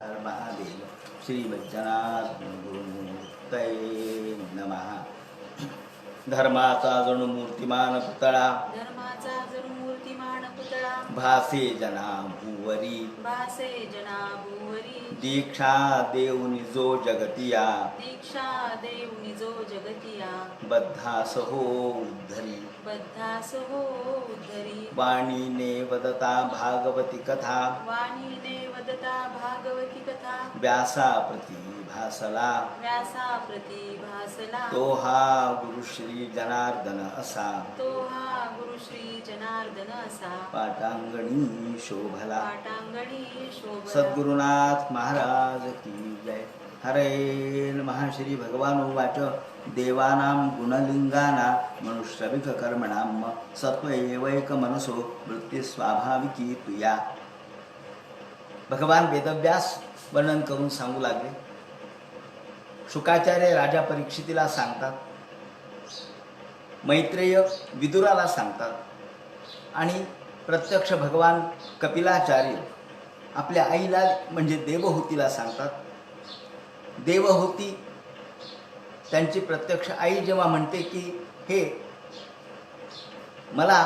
हर महादेव श्री वैजनाथ गुरुमूर्तये नमः. धर्माचा जणू मूर्तिमान पुतळा धर्माचा जणू मूर्तिमान पुतळा भासे जना भूवरी भासे जना भुवरी दीक्षा देऊनि जो जगतिया दीक्षा देऊनि जो जगतिया बद्धास हो उद्धरी बद्धास हो उद्धरी वाणीने वदता भागवती कथा वाणीने वदता भागवती कथा व्यासा प्रती भासला व्यासा प्रती भासला तो हा गुरु श्री जनार्दन असा तो हा गुरु श्री जनार्दन असा पाटांगणी शोभला. पाटांगणी शोभला. सद्गुरुनाथ महाराज की जय. हरे नमः. श्री भगवान उवाच देवानां गुणलिंगाना मनुष्यविक कर्मणां सत्व एवैक मनसो वृत्ती स्वाभाविकी तुया. भगवान वेदव्यास वर्णन करून सांगू लागले. शुकाचार्य राजा परीक्षितीला सांगतात, मैत्रेय विदुराला सांगतात आणि प्रत्यक्ष भगवान कपिलाचार्य आपल्या आईला म्हणजे देवहूतीला सांगतात. देवहूती त्यांची प्रत्यक्ष आई जेव्हा म्हणते की हे मला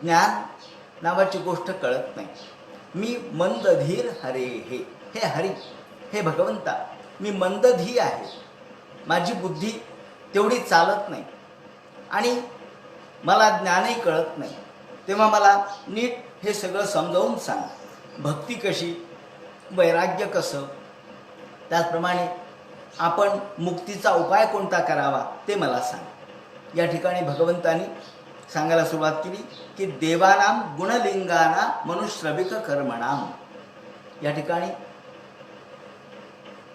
ज्ञान नावाची गोष्ट कळत नाही, मी मंदधीर हरे हे हरी हे भगवंता, मी मंदधी आहे, माझी बुद्धी तेवढी चालत नाही आणि मला ज्ञानही कळत नाही, तेव्हा मला नीट हे सगळं समजावून सांग. भक्ती कशी, वैराग्य कसं, त्याचप्रमाणे आपण मुक्तीचा उपाय कोणता करावा ते मला सांग. या ठिकाणी भगवंतांनी सांगायला सुरुवात केली की देवानाम गुणलिंगाना मनुश्रविक कर्मणाम. या ठिकाणी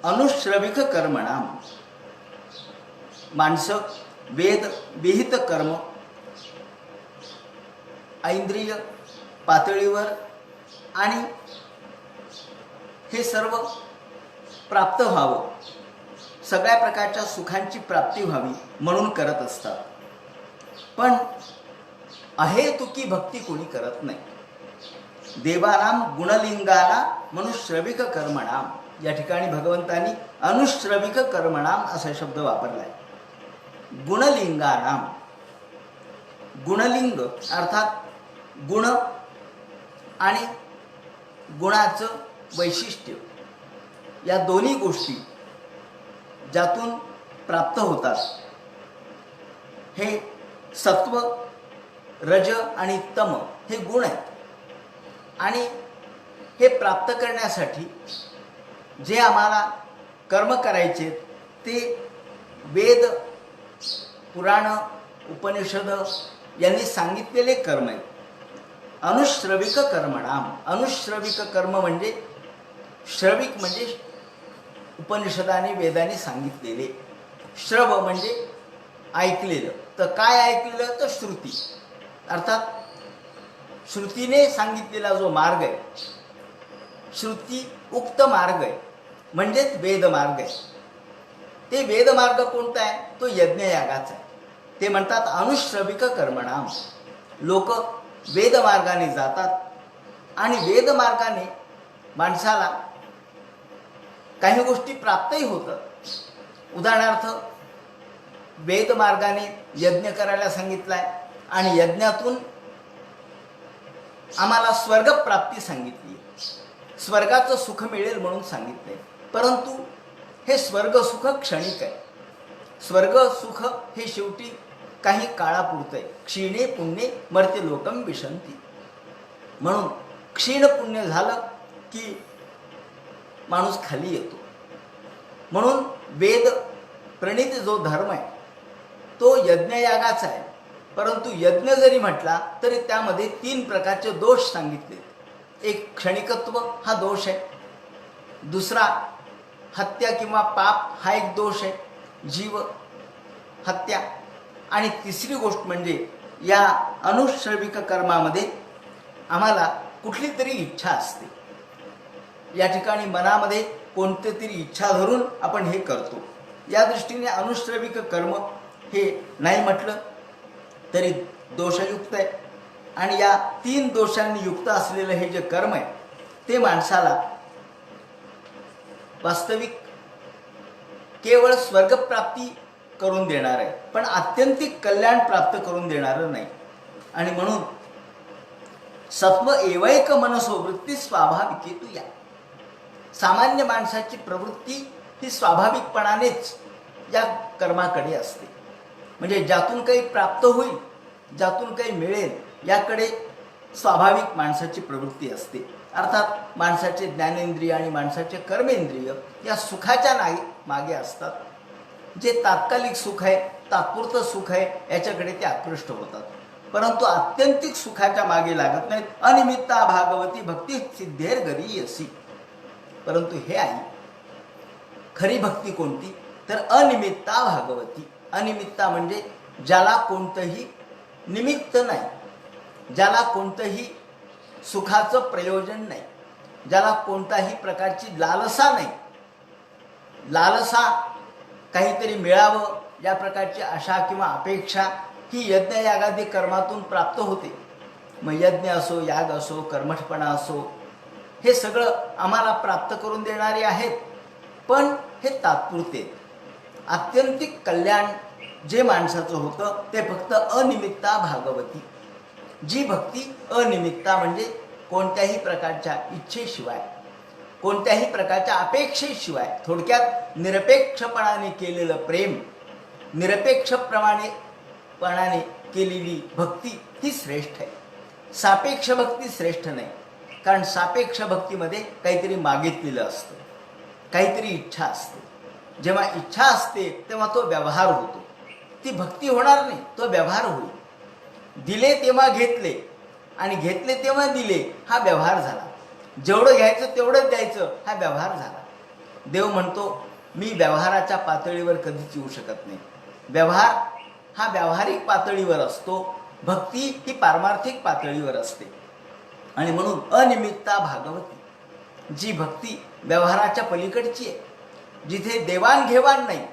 अनुश्रविक कर्मणाम माणसं वेद विहित कर्म ऐंद्रिय पातळीवर आणि हे सर्व प्राप्त व्हावं, सगळ्या प्रकारच्या सुखांची प्राप्ती व्हावी म्हणून करत असतात. पण अहेतुकी भक्ती कोणी करत नाही. देवानाम गुणलिंगाना मनुश्रविक कर्मणाम. या ठिकाणी भगवंतांनी अनुश्रविक कर्मणाम असा शब्द वापरलाय. गुणलिंगानाम, गुणलिंग अर्थात गुण आणि गुणाचं वैशिष्ट्य या दोन्ही गोष्टी ज्यातून प्राप्त होतात हे सत्व रज आणि तम हे गुण आहेत. आणि हे प्राप्त करण्यासाठी जे आम्हाला कर्म करायचे ते वेद पुराण उपनिषद यांनी सांगितलेले कर्म आहेत. अनुश्रविक कर्मणाम. अनुश्रविक कर्म म्हणजे श्रविक म्हणजे उपनिषदाने वेदाने सांगितलेले, श्रव म्हणजे ऐकलेलं. तर काय ऐकलेलं तर श्रुती, अर्थात श्रुतीने सांगितलेला जो मार्ग आहे, श्रुती उक्त मार्ग आहे म्हणजेच वेदमार्ग आहे. ते वेदमार्ग कोणता आहे तो यज्ञयागाचा आहे. ते म्हणतात अनुश्रविक कर्मणाम. लोक वेदमार्गाने जातात आणि वेदमार्गाने माणसाला काही गोष्टी प्राप्तही होतात. उदाहरणार्थ वेदमार्गाने यज्ञ करायला सांगितलाय आणि यज्ञातून आम्हाला स्वर्गप्राप्ती सांगितली, स्वर्गाचं सुख मिळेल म्हणून सांगितलंय. परंतु हे स्वर्गसुख क्षणिक आहे. स्वर्गसुख हे शेवटी काही काळापुरतं आहे. क्षीणे पुण्ये मर्त्य लोकम विशंती. म्हणून क्षीण पुण्य झालं की माणूस खाली येतो. म्हणून वेद प्रणित जो धर्म आहे तो यज्ञयागाचा आहे. परंतु यज्ञ जरी म्हटला तरी त्यामध्ये 3 प्रकारचे दोष सांगितले. एक क्षणिकत्व हा दोष आहे, दुसरा हत्या किंवा पाप हा एक दोष आहे, जीव हत्या, आणि तिसरी गोष्ट म्हणजे या अनुश्रविक कर्मामध्ये आम्हाला कुठली तरी इच्छा असते. या ठिकाणी मनामध्ये कोणती तरी इच्छा धरून आपण हे करतो. या दृष्टीने अनुश्रविक कर्म हे नाही म्हटलं तरी दोषयुक्त आहे. आणि या 3 दोषांनी युक्त असलेलं हे जे कर्म आहे ते माणसाला वास्तविक केवळ स्वर्गप्राप्ती करून देणार आहे, पण आत्यंतिक कल्याण प्राप्त करून देणारं नाही. आणि म्हणून सत्व एवैक मनसो वृत्ती स्वाभाविकी तू या. सामान्य माणसाची प्रवृत्ती ही स्वाभाविकपणानेच या कर्माकडे असते. म्हणजे ज्यातून काही प्राप्त होईल, ज्यातून काही मिळेल याकडे स्वाभाविक माणसाची प्रवृत्ती असते. अर्थात माणसाचे ज्ञानेंद्रिय आणि माणसाचे कर्मेंद्रिय या सुखाच्या मागे असतात. जे तात्कालिक सुख आहे, तात्पुरतं सुख आहे, याच्याकडे ते आकृष्ट होतात, परंतु आत्यंतिक सुखाच्या मागे लागत नाहीत. अनिमित्ता भागवती भक्ती सिद्धेर गरीयसी. परंतु हे आई, खरी भक्ती कोणती? तर अनिमित्ता भागवती. अनिमित्ता म्हणजे ज्याला कोणतंही निमित्त नाही, ज्याला कोणतंही सुखाचं प्रयोजन नाही, ज्याला कोणताही प्रकारची लालसा नाही. लालसा काहीतरी मिळावं या प्रकारची आशा किंवा अपेक्षा ही यज्ञयागादी कर्मातून प्राप्त होते. मग यज्ञ असो, याग असो, कर्मठपणा असो, हे सगळं आम्हाला प्राप्त करून देणारे आहेत, पण हे तात्पुरते. आत्यंतिक कल्याण जे माणसाचं होतं ते फक्त अनिमित्ता भागवती. जी भक्ती अनिमित्ता म्हणजे कोणत्याही प्रकारच्या इच्छेशिवाय, कोणत्याही प्रकारच्या अपेक्षेशिवाय, थोडक्यात निरपेक्षपणाने केलेलं प्रेम, निरपेक्षपणाने केलेली भक्ती ही श्रेष्ठ आहे. सापेक्ष भक्ती श्रेष्ठ नाही, कारण सापेक्ष भक्तीमध्ये काहीतरी मागितलेलं असतं, काहीतरी इच्छा असते. जेव्हा इच्छा असते तेव्हा तो व्यवहार होतो. ती भक्ती होणार नाही, तो व्यवहार होईल. दिले तेव्हा घेतले आणि घेतले तेव्हा दिले, हा व्यवहार झाला. जेवढं घ्यायचं तेवढंच द्यायचं, हा व्यवहार झाला. देव म्हणतो मी व्यवहाराच्या पातळीवर कधीच येऊ शकत नाही. व्यवहार हा व्यावहारिक पातळीवर असतो, भक्ती ही पारमार्थिक पातळीवर असते. आणि म्हणून अनिमित्ता भागवती, जी भक्ती व्यवहाराच्या पलीकडची आहे, जिथे देवाणघेवाण नाही,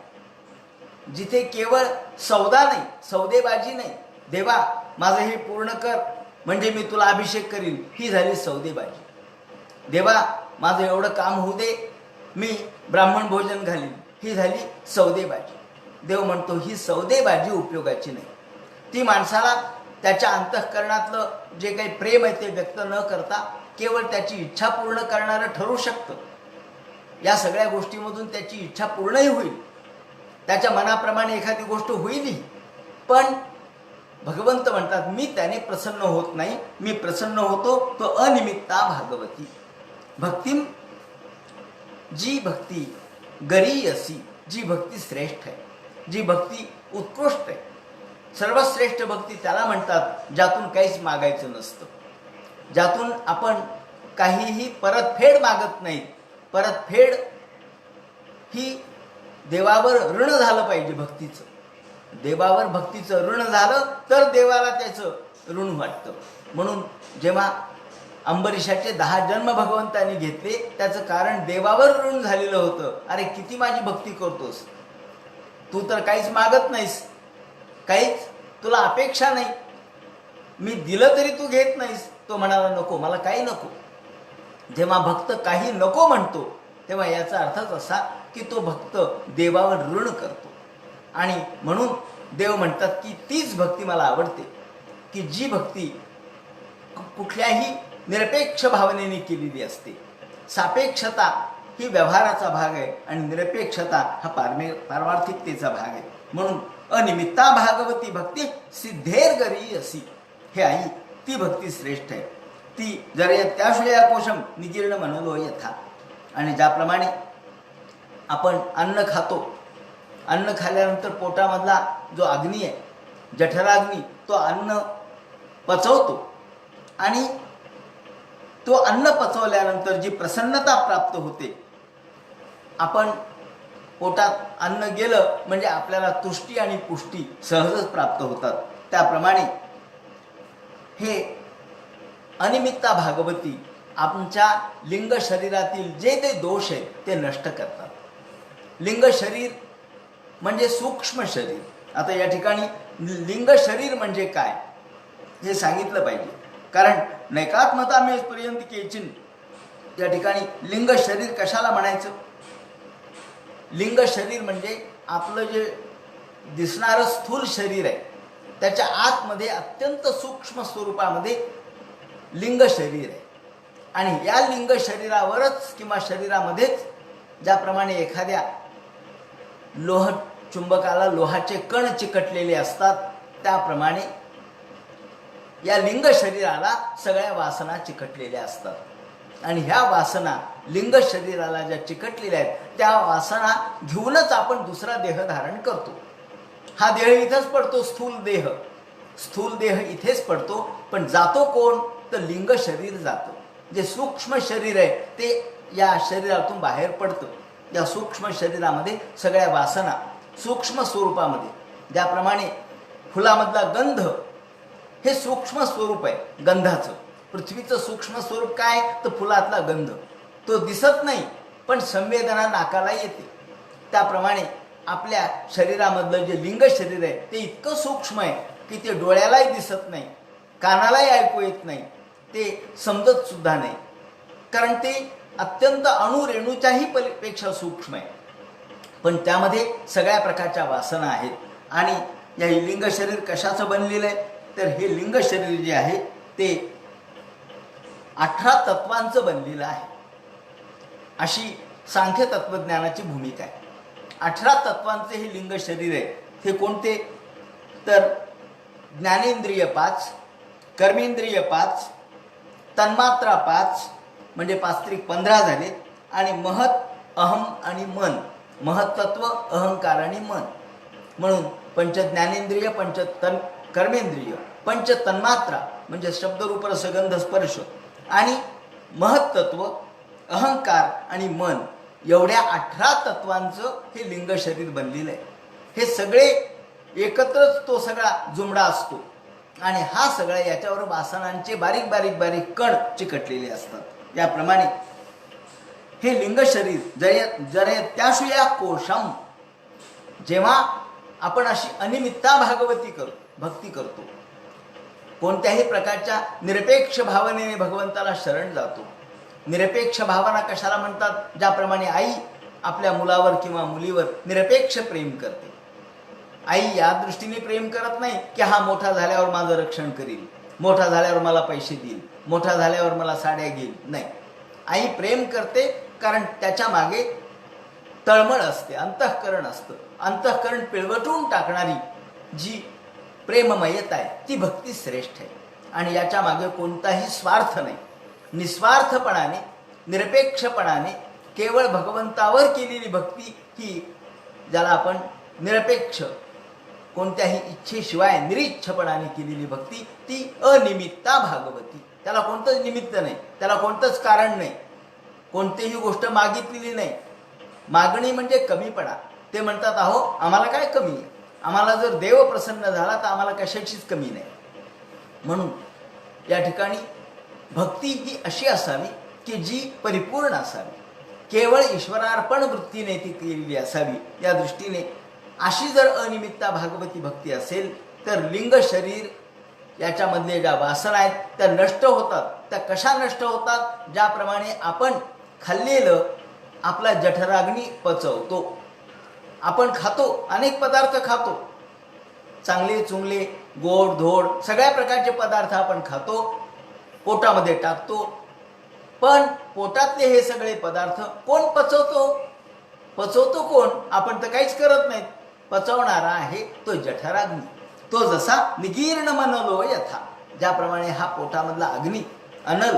जिथे केवळ सौदा नाही, सौदेबाजी नाही. देवा माझं हे पूर्ण कर म्हणजे मी तुला अभिषेक करीन, ही झाली सौदेबाजी. देवा माझं एवढं काम होऊ दे, मी ब्राह्मण भोजन घालीन, ही झाली सौदेबाजी. देव म्हणतो ही सौदेबाजी उपयोगाची नाही. ती माणसाला त्याच्या अंतःकरणातलं जे काही प्रेम आहे ते व्यक्त न करता केवळ त्याची इच्छा पूर्ण करणारं ठरू शकतं. या सगळ्या गोष्टीमधून त्याची इच्छा पूर्णही होईल, त्याच्या मनाप्रमाणे एखादी गोष्ट होईलही, पण भगवंत म्हणतात मी त्याने प्रसन्न होत नाही, मी प्रसन्न होतो तो अनिमित्ता भागवती. भक्ती, जी भक्ती गरीयसी, जी भक्ती श्रेष्ठ आहे, जी भक्ती उत्कृष्ट आहे. सर्वश्रेष्ठ भक्ती त्याला म्हणतात ज्यातून काहीच मागायचं नसतं, ज्यातून आपण काहीही परतफेड मागत नाही. परतफेड ही देवावर ऋण झालं पाहिजे भक्तीचं. देवावर भक्तीचं ऋण झालं तर देवाला त्याचं ऋण वाटतं. म्हणून जेव्हा अंबरीशाचे 10 जन्म भगवंतांनी घेतले, त्याचं कारण देवावर ऋण झालेलं होतं. अरे किती माझी भक्ती करतोस, तू तर काहीच मागत नाहीस, काहीच तुला अपेक्षा नाही, मी दिलं तरी तू घेत नाहीस. तो म्हणाला नको, मला काही नको. जेव्हा भक्त काही नको म्हणतो तेव्हा याचा अर्थच असा की तो भक्त देवावर ऋण करतो. आणि म्हणून देव म्हणतात की तीच भक्ती मला आवडते, की जी भक्ती कुठल्याही निरपेक्ष भावनेने केलेली असते. सापेक्षता ही व्यवहाराचा भाग आहे आणि निरपेक्षता हा पारमार्थिकतेचा भाग आहे. म्हणून अनिमित्ता भागवती भक्ती सिद्धेर गरीयसी. हे आई, ती भक्ती श्रेष्ठ आहे. ती जर त्याश्रया कोशम निकीर्ण म्हणलो यथा. आणि ज्याप्रमाणे आपण अन्न खातो, अन्न खाल्ल्यानंतर पोटामधला जो अग्नी आहे, जठराग्नी, तो अन्न पचवतो आणि तो अन्न पचवल्यानंतर जी प्रसन्नता प्राप्त होते, आपण पोटात अन्न गेलं म्हणजे आपल्याला तुष्टी आणि पुष्टी सहजच प्राप्त होतात. त्याप्रमाणे हे अनिमित्ता भागवती आमच्या लिंग शरीरातील जे ते दोष आहेत ते नष्ट करतात. लिंग शरीर म्हणजे सूक्ष्म शरीर. आता या ठिकाणी लिंग शरीर म्हणजे काय हे सांगितलं पाहिजे, कारण नैकात्मता मे पर्यंत केचिन या ठिकाणी लिंग शरीर कशाला म्हणायचं? लिंग शरीर म्हणजे आपलं जे दिसणारं स्थूल शरीर आहे त्याच्या आतमध्ये अत्यंत सूक्ष्म स्वरूपामध्ये लिंग शरीर आहे. आणि या लिंग शरीरावरच किंवा शरीरामध्येच ज्याप्रमाणे एखाद्या लोह चुंबकाला लोहाचे कण चिकटलेले असतात त्याप्रमाणे या लिंग शरीराला सगळ्या वासना चिकटलेल्या असतात. आणि ह्या वासना लिंग शरीराला ज्या चिकटलेल्या आहेत त्या वासना घेऊनच आपण दुसरा देह धारण करतो. हा देह इथेच पडतो, स्थूल देह इथेच पडतो. पण जातो कोण? तर लिंग शरीर जातं. जे सूक्ष्म शरीर आहे ते या शरीरातून बाहेर पडतं. या सूक्ष्म शरीरामध्ये सगळ्या वासना सूक्ष्म स्वरूपामध्ये, ज्याप्रमाणे फुलामधला गंध हे सूक्ष्म स्वरूप आहे गंधाचं. पृथ्वीचं सूक्ष्म स्वरूप काय? तर फुलातला गंध. तो दिसत नाही पण संवेदना नाकाला येते. त्याप्रमाणे आपल्या शरीरामधलं जे लिंग शरीर आहे ते इतकं सूक्ष्म आहे की ते डोळ्यालाही दिसत नाही, कानालाही ऐकू येत नाही, ते समजत सुद्धा नाही. कारण ते अत्यंत अणुरेणूच्याही पेक्षा सूक्ष्म आहे. पण त्यामध्ये सगळ्या प्रकारच्या वासना आहेत. आणि या लिंग शरीर कशाचं बनलेलं आहे? तर हे लिंग शरीर जे आहे ते 18 तत्वांचं बनलेलं आहे, अशी सांख्य तत्वज्ञानाची भूमिका आहे. 18 तत्वांचे हे लिंग शरीर आहे. हे कोणते? तर ज्ञानेंद्रिय 5, कर्मेंद्रिय 5, तन्मात्रा 5 म्हणजे 5 × 15 झाले. आणि महत, अहम आणि मन. महत्त्व, अहंकार आणि मन म्हणून पंच ज्ञानेंद्रिय, पंच कर्मेंद्रिय, पंच तन्मात्रा म्हणजे शब्द रूप रस गंध स्पर्श आणि महत्त्व, अहंकार आणि मन एवढ्या 18 तत्वांचं हे लिंग शरीर बनलेलं आहे. हे सगळे एकत्रच तो सगळा जुमडा असतो. आणि हा सगळा याच्यावर वासनांचे बारीक बारीक बारीक कण चिकटलेले असतात. याप्रमाणे हे लिंग शरीर जरे त्याशुया कोशम. जेव्हा आपण अशी अनिमित्ता भक्ती करतो, कोणत्याही प्रकारच्या निरपेक्ष भावनेने भगवंताला शरण जातो. निरपेक्ष भावना कशाला म्हणतात? ज्याप्रमाणे आई आपल्या मुलावर किंवा मुलीवर निरपेक्ष प्रेम करते. आई या दृष्टीने प्रेम करत नाही की हा मोठा झाल्यावर माझं रक्षण करील, मोठा झाल्यावर मला पैसे देईल, मोठा झाल्यावर मला साड्या घेईल. नाही, आई प्रेम करते कारण त्याच्या मागे तळमळ असते, अंतःकरण असतं. अंतःकरण पिळवटून टाकणारी जी प्रेममयता आहे ती भक्ती श्रेष्ठ आहे. आणि याच्या मागे कोणताही स्वार्थ नाही. निस्वार्थपणाने, निरपेक्षपणाने केवळ भगवंतावर केलेली भक्ती ही, ज्याला आपण निरपेक्ष कोणत्याही इच्छेशिवाय निरीच्छपणाने केलेली भक्ती, ती अनिमित्ता भागवती. त्याला कोणतंच निमित्त नाही, त्याला कोणतंच कारण नाही, कोणतीही गोष्ट मागितलेली नाही. मागणी म्हणजे कमीपणा. ते म्हणतात अहो आम्हाला काय कमी आहे, आम्हाला जर देव प्रसन्न झाला तर आम्हाला कशाचीच कमी नाही. म्हणून या ठिकाणी भक्ती ही अशी असावी की जी परिपूर्ण असावी, केवळ ईश्वरार्पण वृत्तीने ती केलेली असावी. या दृष्टीने अशी जर अनिमित्ता भागवती भक्ती असेल तर लिंग शरीर याच्यामधले ज्या वासना आहेत त्या नष्ट होतात. त्या कशा नष्ट होतात? ज्याप्रमाणे आपण खाल्लेलं आपला जठराग्नी पचवतो. आपण खातो, अनेक पदार्थ खातो, चांगले चुंगले गोड धोड सगळ्या प्रकारचे पदार्थ आपण खातो, पोटामध्ये टाकतो. पण पोटातले हे सगळे पदार्थ कोण पचवतो? पचवतो कोण? आपण तर काहीच करत नाहीत. पचवणारा आहे तो जठराग्नी. तो जसा निगीर्ण मनलो यथा, ज्याप्रमाणे हा पोटामधला अग्नी अनल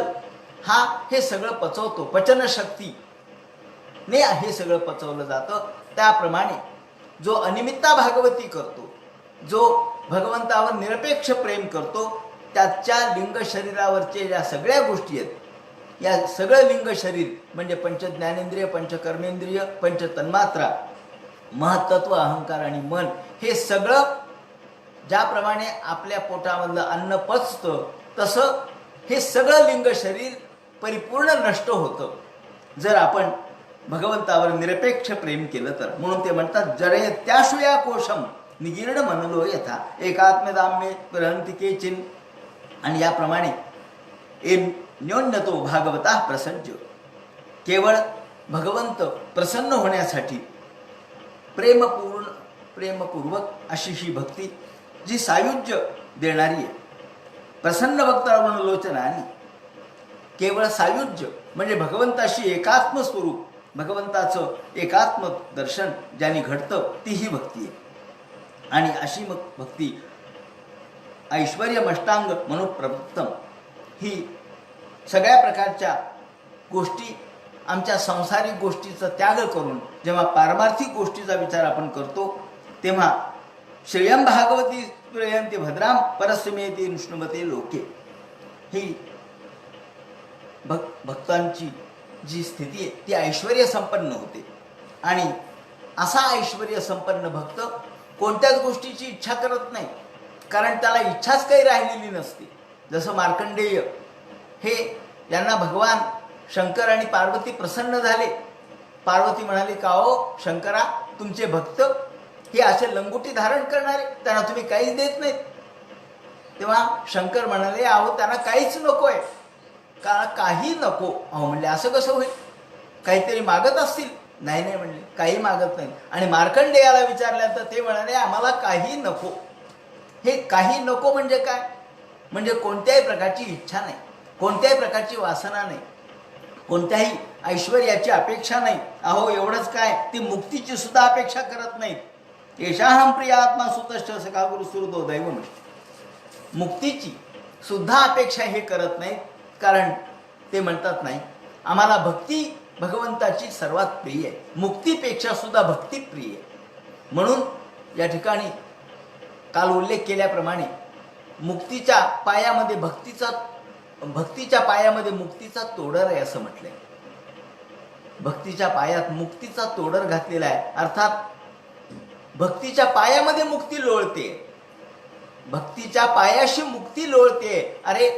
हा हे सगळं पचवतो, पचनशक्ती ने हे सगळं पचवलं जातं. त्याप्रमाणे जो अनिमित्ता भागवती करतो, जो भगवंतावर निरपेक्ष प्रेम करतो, त्याच्या लिंग शरीरावरचे ज्या सगळ्या गोष्टी आहेत, या सगळं लिंग शरीर म्हणजे पंच ज्ञानेंद्रिय, पंच कर्मेंद्रिय, पंच तन्मात्रा, महत्त्व, अहंकार आणि मन, हे सगळं ज्याप्रमाणे आपल्या पोटामधलं अन्न पचतं तसं हे सगळं लिंग शरीर परिपूर्ण नष्ट होतं जर आपण भगवंतावर निरपेक्ष प्रेम केलं तर. म्हणून ते म्हणतात जरे त्याशुया कोशम निगीर्ण मनलो यथा एकात्मदाम्ये प्रहंती केचिन. आणि याप्रमाणे न्योन्यतो भागवता प्रसज्ज. केवळ भगवंत प्रसन्न होण्यासाठी प्रेमपूर्वक अशी ही भक्ती जी सायुज्य देणारी आहे. प्रसन्न भक्तरमणलोचनानी, केवळ सायुज्य म्हणजे भगवंताशी एकात्म स्वरूप, भगवंताचं एकात्म दर्शन ज्याने घडतं ती ही भक्ती आहे. आणि अशी मग भक्ती ऐश्वर्यमष्टांग मनोप्रवृत्तम, ही सगळ्या प्रकारच्या गोष्टी, आमच्या सांसारिक गोष्टीचा त्याग करून जेव्हा पारमार्थिक गोष्टीचा विचार आपण करतो तेव्हा श्रेयं भागवती प्रयंती भद्राम परस्मेती विष्णुमते लोके, ही भक्तांची जी स्थिती आहे ती ऐश्वर्य संपन्न होते. आणि असा ऐश्वर्य संपन्न भक्त कोणत्याच गोष्टीची इच्छा करत नाही, कारण त्याला इच्छाच काही राहिलेली नसते. जसं मार्कंडेय हे यांना भगवान शंकर आणि पार्वती प्रसन्न झाले. पार्वती म्हणाली, का हो शंकरा, तुमचे भक्त हे असे लंगोटी धारण करणारे, त्यांना तुम्ही काहीच देत नाहीत. तेव्हा शंकर म्हणाले, अहो त्यांना काहीच नको आहे. काही नको. अहो म्हणले, असं कसं होईल, काहीतरी मागत असतील. नाही नाही म्हणले, काही मागत नाही. आणि मार्कंडेयाला विचारल्यानंतर ते म्हणाले, आम्हाला काही नको. हे काही नको म्हणजे काय? म्हणजे कोणत्याही प्रकारची इच्छा नाही, कोणत्याही प्रकारची वासना नाही, कोणत्याही ऐश्वर्याची अपेक्षा नाही. अहो एवढंच काय, ती मुक्तीची सुद्धा अपेक्षा करत नाहीत. येशाहम प्रिय आत्मा सुतश्च सखा गुरु सुहृदो दैवम, मुक्तीची सुद्धा अपेक्षा हे करत नाहीत. कारण ते म्हणतात, नाही आम्हाला भक्ती भगवंताची सर्वात प्रिय आहे, मुक्तीपेक्षा सुद्धा भक्ती प्रिय आहे. म्हणून या ठिकाणी काल उल्लेख केल्याप्रमाणे मुक्तीच्या पायामध्ये भक्तीच्या पायामध्ये मुक्तीचा तोडर आहे असं म्हटलंय. भक्तीच्या पायात मुक्तीचा तोडर घातलेला आहे, अर्थात भक्तीच्या पायामध्ये मुक्ती लोळते, भक्तीच्या पायाशी मुक्ती लोळते. अरे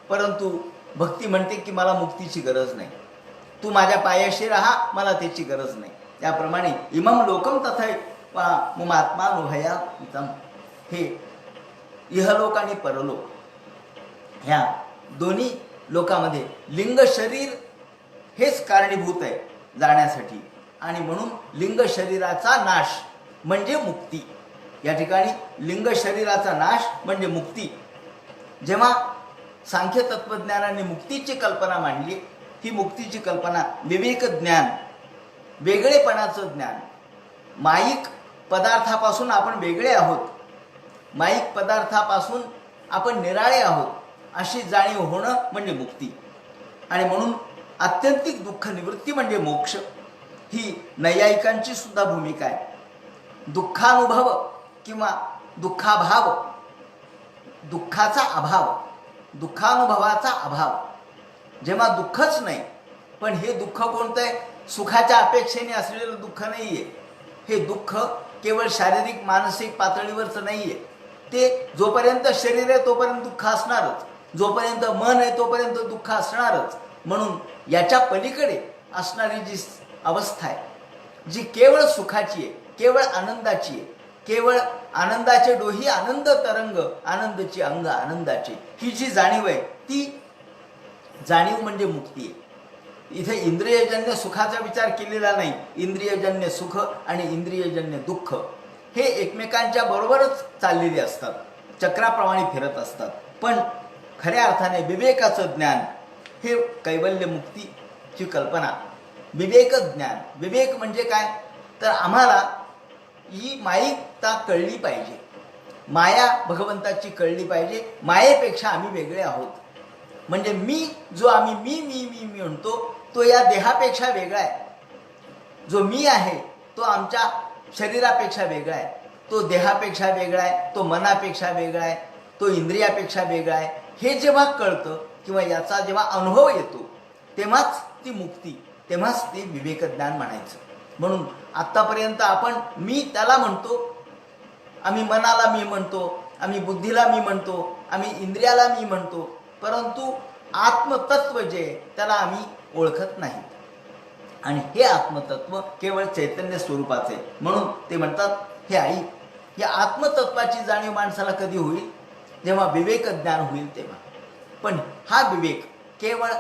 परंतु भक्ती म्हणते की मला मुक्तीची गरज नाही, तू माझ्या पायाशी राहा, मला त्याची गरज नाही. त्याप्रमाणे इमम लोकम तथा मुमात्मानुभया इतम, हे इहलोक आणि परलोक ह्या दोन्ही लोकामध्ये लिंग शरीर हेच कारणीभूत आहे जाण्यासाठी. आणि म्हणून लिंग शरीराचा नाश म्हणजे मुक्ती. या ठिकाणी लिंग शरीराचा नाश म्हणजे मुक्ती. जेव्हा सांख्य तत्वज्ञानाने मुक्तीची कल्पना मांडली, ही मुक्तीची कल्पना विवेक ज्ञान, वेगळेपणाचं ज्ञान, माईक पदार्थापासून आपण वेगळे आहोत, माईक पदार्थापासून आपण निराळे आहोत, अशी जाणीव होणं म्हणजे मुक्ती. आणि म्हणून आत्यंतिक दुःख निवृत्ती म्हणजे मोक्ष. ही नैयायिकांची सुद्धा भूमिका आहे. दुःखानुभव किंवा दुःखाभाव, दुःखाचा अभाव, दुःखानुभवाचा अभाव, जेव्हा दुःखच नाही. पण हे दुःख कोणतं आहे? सुखाच्या अपेक्षेने असलेलं दुःख नाही आहे. हे दुःख केवळ शारीरिक मानसिक पातळीवरचं नाही आहे. ते जोपर्यंत शरीर आहे तोपर्यंत दुःख असणारच, जोपर्यंत मन आहे तोपर्यंत दुःख असणारच. म्हणून याच्या पलीकडे असणारी जी अवस्था आहे, जी केवळ सुखाची आहे, केवळ आनंदाची आहे, केवळ आनंदाचे डोही आनंद तरंग, आनंदाची अंग आनंदाची, ही जी जाणीव आहे ती जाणीव म्हणजे मुक्ती आहे. इथे इंद्रियजन्य सुखाचा विचार केलेला नाही. इंद्रियजन्य सुख आणि इंद्रियजन्य दुःख हे एकमेकांच्या बरोबरच चाललेले असतात, चक्राप्रमाणे फिरत असतात. पण खऱ्या अर्थाने विवेकाचं ज्ञान हे कैवल्य मुक्तीची कल्पना. विवेक ज्ञान, विवेक म्हणजे काय? तर आम्हाला ही माईकता कळली पाहिजे, माया भगवंताची कळली पाहिजे. मायेपेक्षा आम्ही वेगळे आहोत. म्हणजे मी जो आम्ही मी मी मी मी म्हणतो तो या देहापेक्षा वेगळा आहे. जो मी आहे तो आमच्या शरीरापेक्षा वेगळा आहे, तो देहापेक्षा वेगळा आहे, तो मनापेक्षा वेगळा आहे, तो इंद्रियापेक्षा वेगळा आहे. हे जेव्हा कळतं किंवा याचा जेव्हा अनुभव येतो तेव्हाच ती मुक्ती, तेव्हाच ते विवेकज्ञान म्हणायचं. म्हणून आत्तापर्यंत आपण मी त्याला म्हणतो, आम्ही मनाला मी म्हणतो, आम्ही बुद्धीला मी म्हणतो, आम्ही इंद्रियाला मी म्हणतो, परंतु आत्मतत्व जे त्याला आम्ही ओळखत नाही. आणि हे आत्मतत्व केवळ चैतन्य स्वरूपाचे. म्हणून ते म्हणतात, हे आई, या आत्मतत्वाची जाणीव माणसाला कधी होईल? जेव्हा विवेक ज्ञान होईल तेव्हा. पण हा विवेक केवळ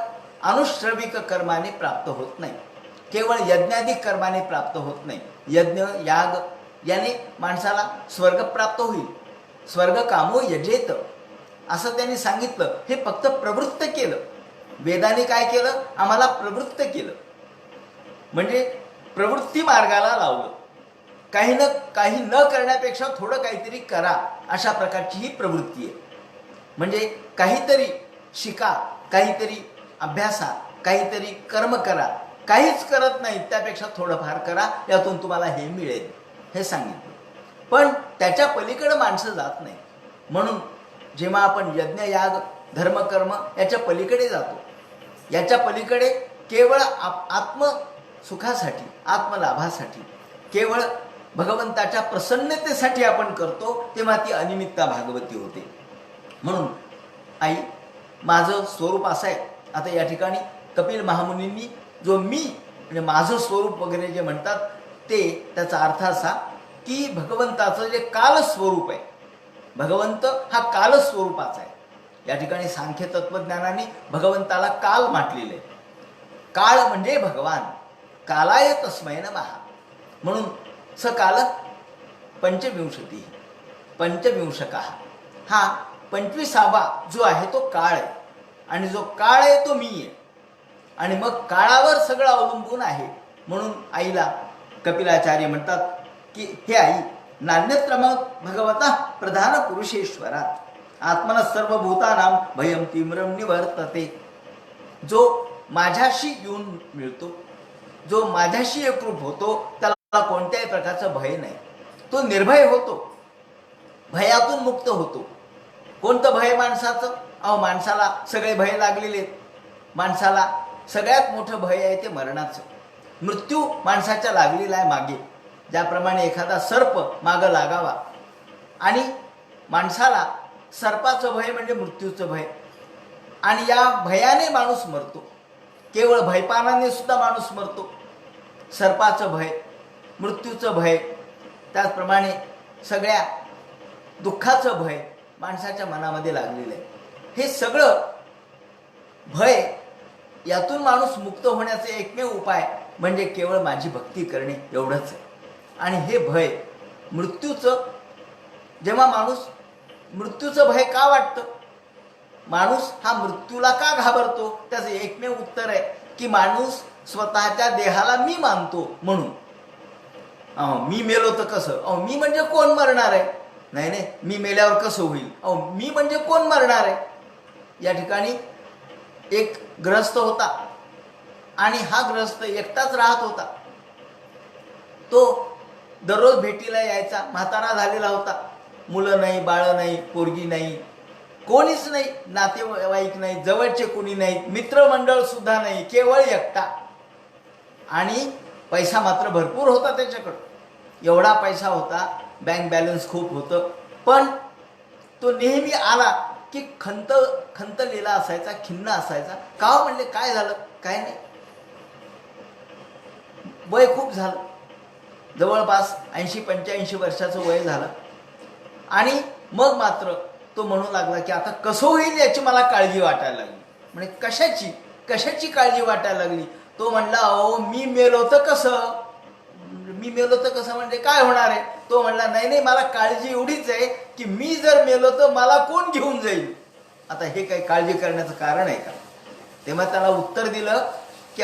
अनुश्रविक कर्माने प्राप्त होत नाही. केवळ यज्ञाधिक कर्माने प्राप्त होत नाही. यज्ञ याग याने माणसाला स्वर्ग प्राप्त होईल. स्वर्ग कामो यजेत असं त्यांनी सांगितलं. हे फक्त प्रवृत्त केलं. वेदाने काय केलं? आम्हाला प्रवृत्त केलं, म्हणजे प्रवृत्ती मार्गाला लावलं. काही न करण्यापेक्षा थोडं काहीतरी करा, अशा प्रकारची ही प्रवृत्ती आहे. म्हणजे काहीतरी शिका, काहीतरी अभ्यासा, काहीतरी कर्म करा. काहीच करत नाही त्यापेक्षा थोडंफार करा, यातून तुम्हाला हे मिळेल, हे सांगितलं. पण त्याच्या पलीकडे माणसं जात नाही. म्हणून जेव्हा आपण यज्ञ याग धर्मकर्म याच्या पलीकडे जातो, याच्या पलीकडे केवळ आत्मसुखासाठी, आत्मलाभासाठी, केवळ भगवंताच्या प्रसन्नतेसाठी आपण करतो, तेव्हा ती अनिमित्ता भागवती होते. म्हणून आई, माझं स्वरूप असं आहे. आता या ठिकाणी कपिल महामुनींनी जो मी म्हणजे माझं स्वरूप वगैरे जे म्हणतात ते, त्याचा अर्थ असा की भगवंताचं जे कालस्वरूप आहे, भगवंत हा कालस्वरूपाचा आहे. या ठिकाणी सांख्य तत्वज्ञानाने भगवंताला काल म्हटलेलं आहे. काळ म्हणजे भगवान. कालाय तस्मै नमः. म्हणून सकाल पंचविंशती पंचविंशका, हा 25वा जो आहे तो काळ आहे. आणि जो काळ आहे तो मी आहे. आणि मग काळावर सगळं अवलंबून आहे. म्हणून आईला कपिलाचार्य म्हणतात की हे आई, नान्यत्रम भगवता प्रधान पुरुषेश्वरात आत्मन सर्वभूतानां भयं तीव्रं निवर्तते. जो माझ्याशी येऊन मिळतो, जो माझ्याशी एकरूप होतो, त्याला कोणत्याही प्रकारचं भय नाही. तो निर्भय होतो, भयातून मुक्त होतो. कोणतं भय माणसाचं? माणसाला सगळे भय लागलेले आहेत. माणसाला सगळ्यात मोठं भय आहे ते मरणाचं. मृत्यू माणसाच्या लागलेला आहे मागे. ज्याप्रमाणे एखादा सर्प मागं लागावा, आणि माणसाला सर्पाचं भय म्हणजे मृत्यूचं भय, आणि या भयाने माणूस मरतो. केवळ भयपानाने सुद्धा माणूस मरतो. सर्पाचं भय, मृत्यूचं भय, त्याचप्रमाणे सगळ्या दुःखाचं भय माणसाच्या मनामध्ये लागलेलं आहे. हे सगळं भय, यातून माणूस मुक्त होण्याचे एकमेव उपाय म्हणजे केवळ माझी भक्ती करणे, एवढंच आहे. आणि हे भय मृत्यूचं, जेव्हा माणूस मृत्यूचं भय का वाटतं, माणूस हा मृत्यूला का घाबरतो, त्याचं एकमेव उत्तर आहे की माणूस स्वतःच्या देहाला मी मानतो. म्हणून मी मेलो तर कसं? मी म्हणजे कोण मरणार आहे? नाही, मी मेल्यावर कसं होईल? मी म्हणजे कोण मरणार आहे? या ठिकाणी एक गृहस्थ होता, आणि हा गृहस्थ एकटाच राहत होता. तो दररोज भेटीला यायचा. म्हातारा झालेला होता. मुलं नाही, बाळ नाही, पोरगी नाही, कोणीच नाही, नातेवाईक नाही, जवळचे कोणी नाहीत, मित्रमंडळ सुद्धा नाही, केवळ एकटा. आणि पैसा मात्र भरपूर होता त्याच्याकडं. एवढा पैसा होता, बँक बॅलन्स खूप होतं. पण तो नेहमी आला की खंतलेला असायचा, खिन्न असायचा. का म्हणले काय झालं? काय नाही, वय खूप झालं, जवळपास 80-85 वर्षाचं वय झालं. आणि मग मात्र तो म्हणू लागला की आता कसं होईल याची मला काळजी वाटायला लागली. म्हणजे कशाची काळजी वाटायला लागली? तो म्हणला, मी मेलो तर कसं? मी मेलो तर कसं म्हणजे काय होणार आहे? तो म्हणला, नाही, मला काळजी एवढीच आहे की मी जर मेलो तर मला कोण घेऊन जाईल? आता हे काही काळजी करण्याचं कारण आहे का? तेव्हा त्याला उत्तर दिलं की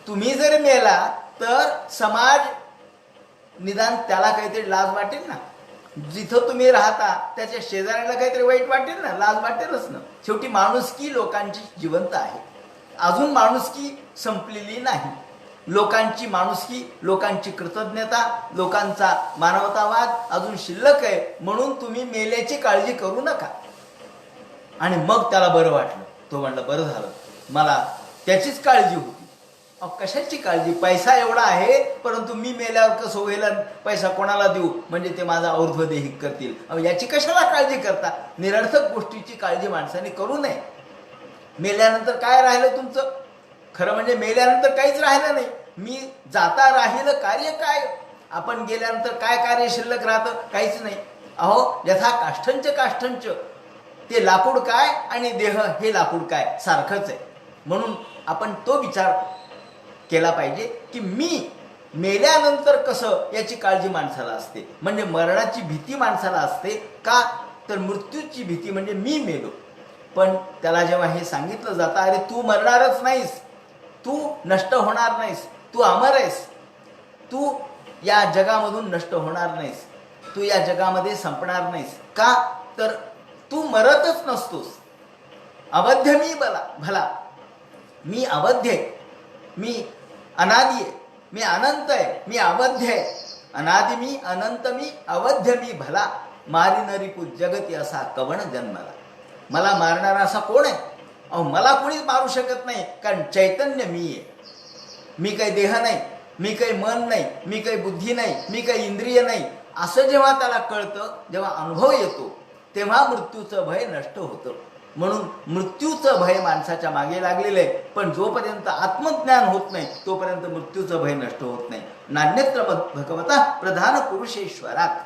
तुम्ही जर मेला तर समाज निदान त्याला काहीतरी लाज वाटेल ना. जिथं तुम्ही राहता त्याच्या शेजाऱ्याला काहीतरी वाईट वाटेल ना, लाज वाटेलच ना. शेवटी माणुसकी लोकांची जिवंत आहे. अजून माणुसकी संपलेली नाही. लोकांची माणुसकी, लोकांची कृतज्ञता, लोकांचा मानवतावाद अजून शिल्लक आहे. म्हणून तुम्ही मेल्याची काळजी करू नका. आणि मग त्याला बरं वाटलं. तो म्हणला, बरं झालं, मला त्याचीच काळजी होती. कशाची काळजी? पैसा एवढा आहे, परंतु मी मेल्यावर कसं होईल, पैसा कोणाला देऊ, म्हणजे ते माझा और्ध्वदेहिक करतील. याची कशाला काळजी करता? निरर्थक गोष्टीची काळजी माणसाने करू नये. मेल्यानंतर काय राहिलं तुमचं? खरं म्हणजे मेल्यानंतर काहीच राहिलं नाही. मी जाता राहिलं कार्य काय? आपण गेल्यानंतर काय कार्य शिल्लक राहतं? काहीच नाही. यथा काष्ठंच ते लाकूड काय आणि देह हे लाकूड काय, सारखंच आहे. म्हणून आपण तो विचार केला पाहिजे की मी मेल्यानंतर कसं याची काळजी माणसाला असते. म्हणजे मरणाची भीती माणसाला असते का, तर मृत्यूची भीती म्हणजे मी मेलो. पण त्याला जेव्हा हे सांगितलं जातं, अरे तू मरणारच नाहीस, तू नष्ट होणार नाहीस, तू अमर आहेस, तू या जगामधून नष्ट होणार नाहीस, तू या जगामध्ये संपणार नाहीस. का, तर तू मरतच नसतोस. अवध्य मी भला, मी अवध्य आहे, मी अनादी आहे, मी अनंत आहे, मी अवध्य आहे. अनादि मी, अनंत मी, अवध्य मी भला, मारी नरी कु जगती असा कवण जन्मला. मला मारणारा असा कोण आहे? अहो मला कोणीच मारू शकत नाही, कारण चैतन्य मी आहे. मी काही देह नाही, मी काही मन नाही, मी काही बुद्धी नाही, मी काही इंद्रिय नाही. असं जेव्हा त्याला कळतं, जेव्हा अनुभव येतो, तेव्हा मृत्यूचं भय नष्ट होतं. म्हणून मृत्यूचं भय माणसाच्या मागे लागलेलं आहे. पण जोपर्यंत आत्मज्ञान होत नाही तोपर्यंत मृत्यूचं भय नष्ट होत नाही. नान्यत्र भगवता प्रधान पुरुषेश्वरात.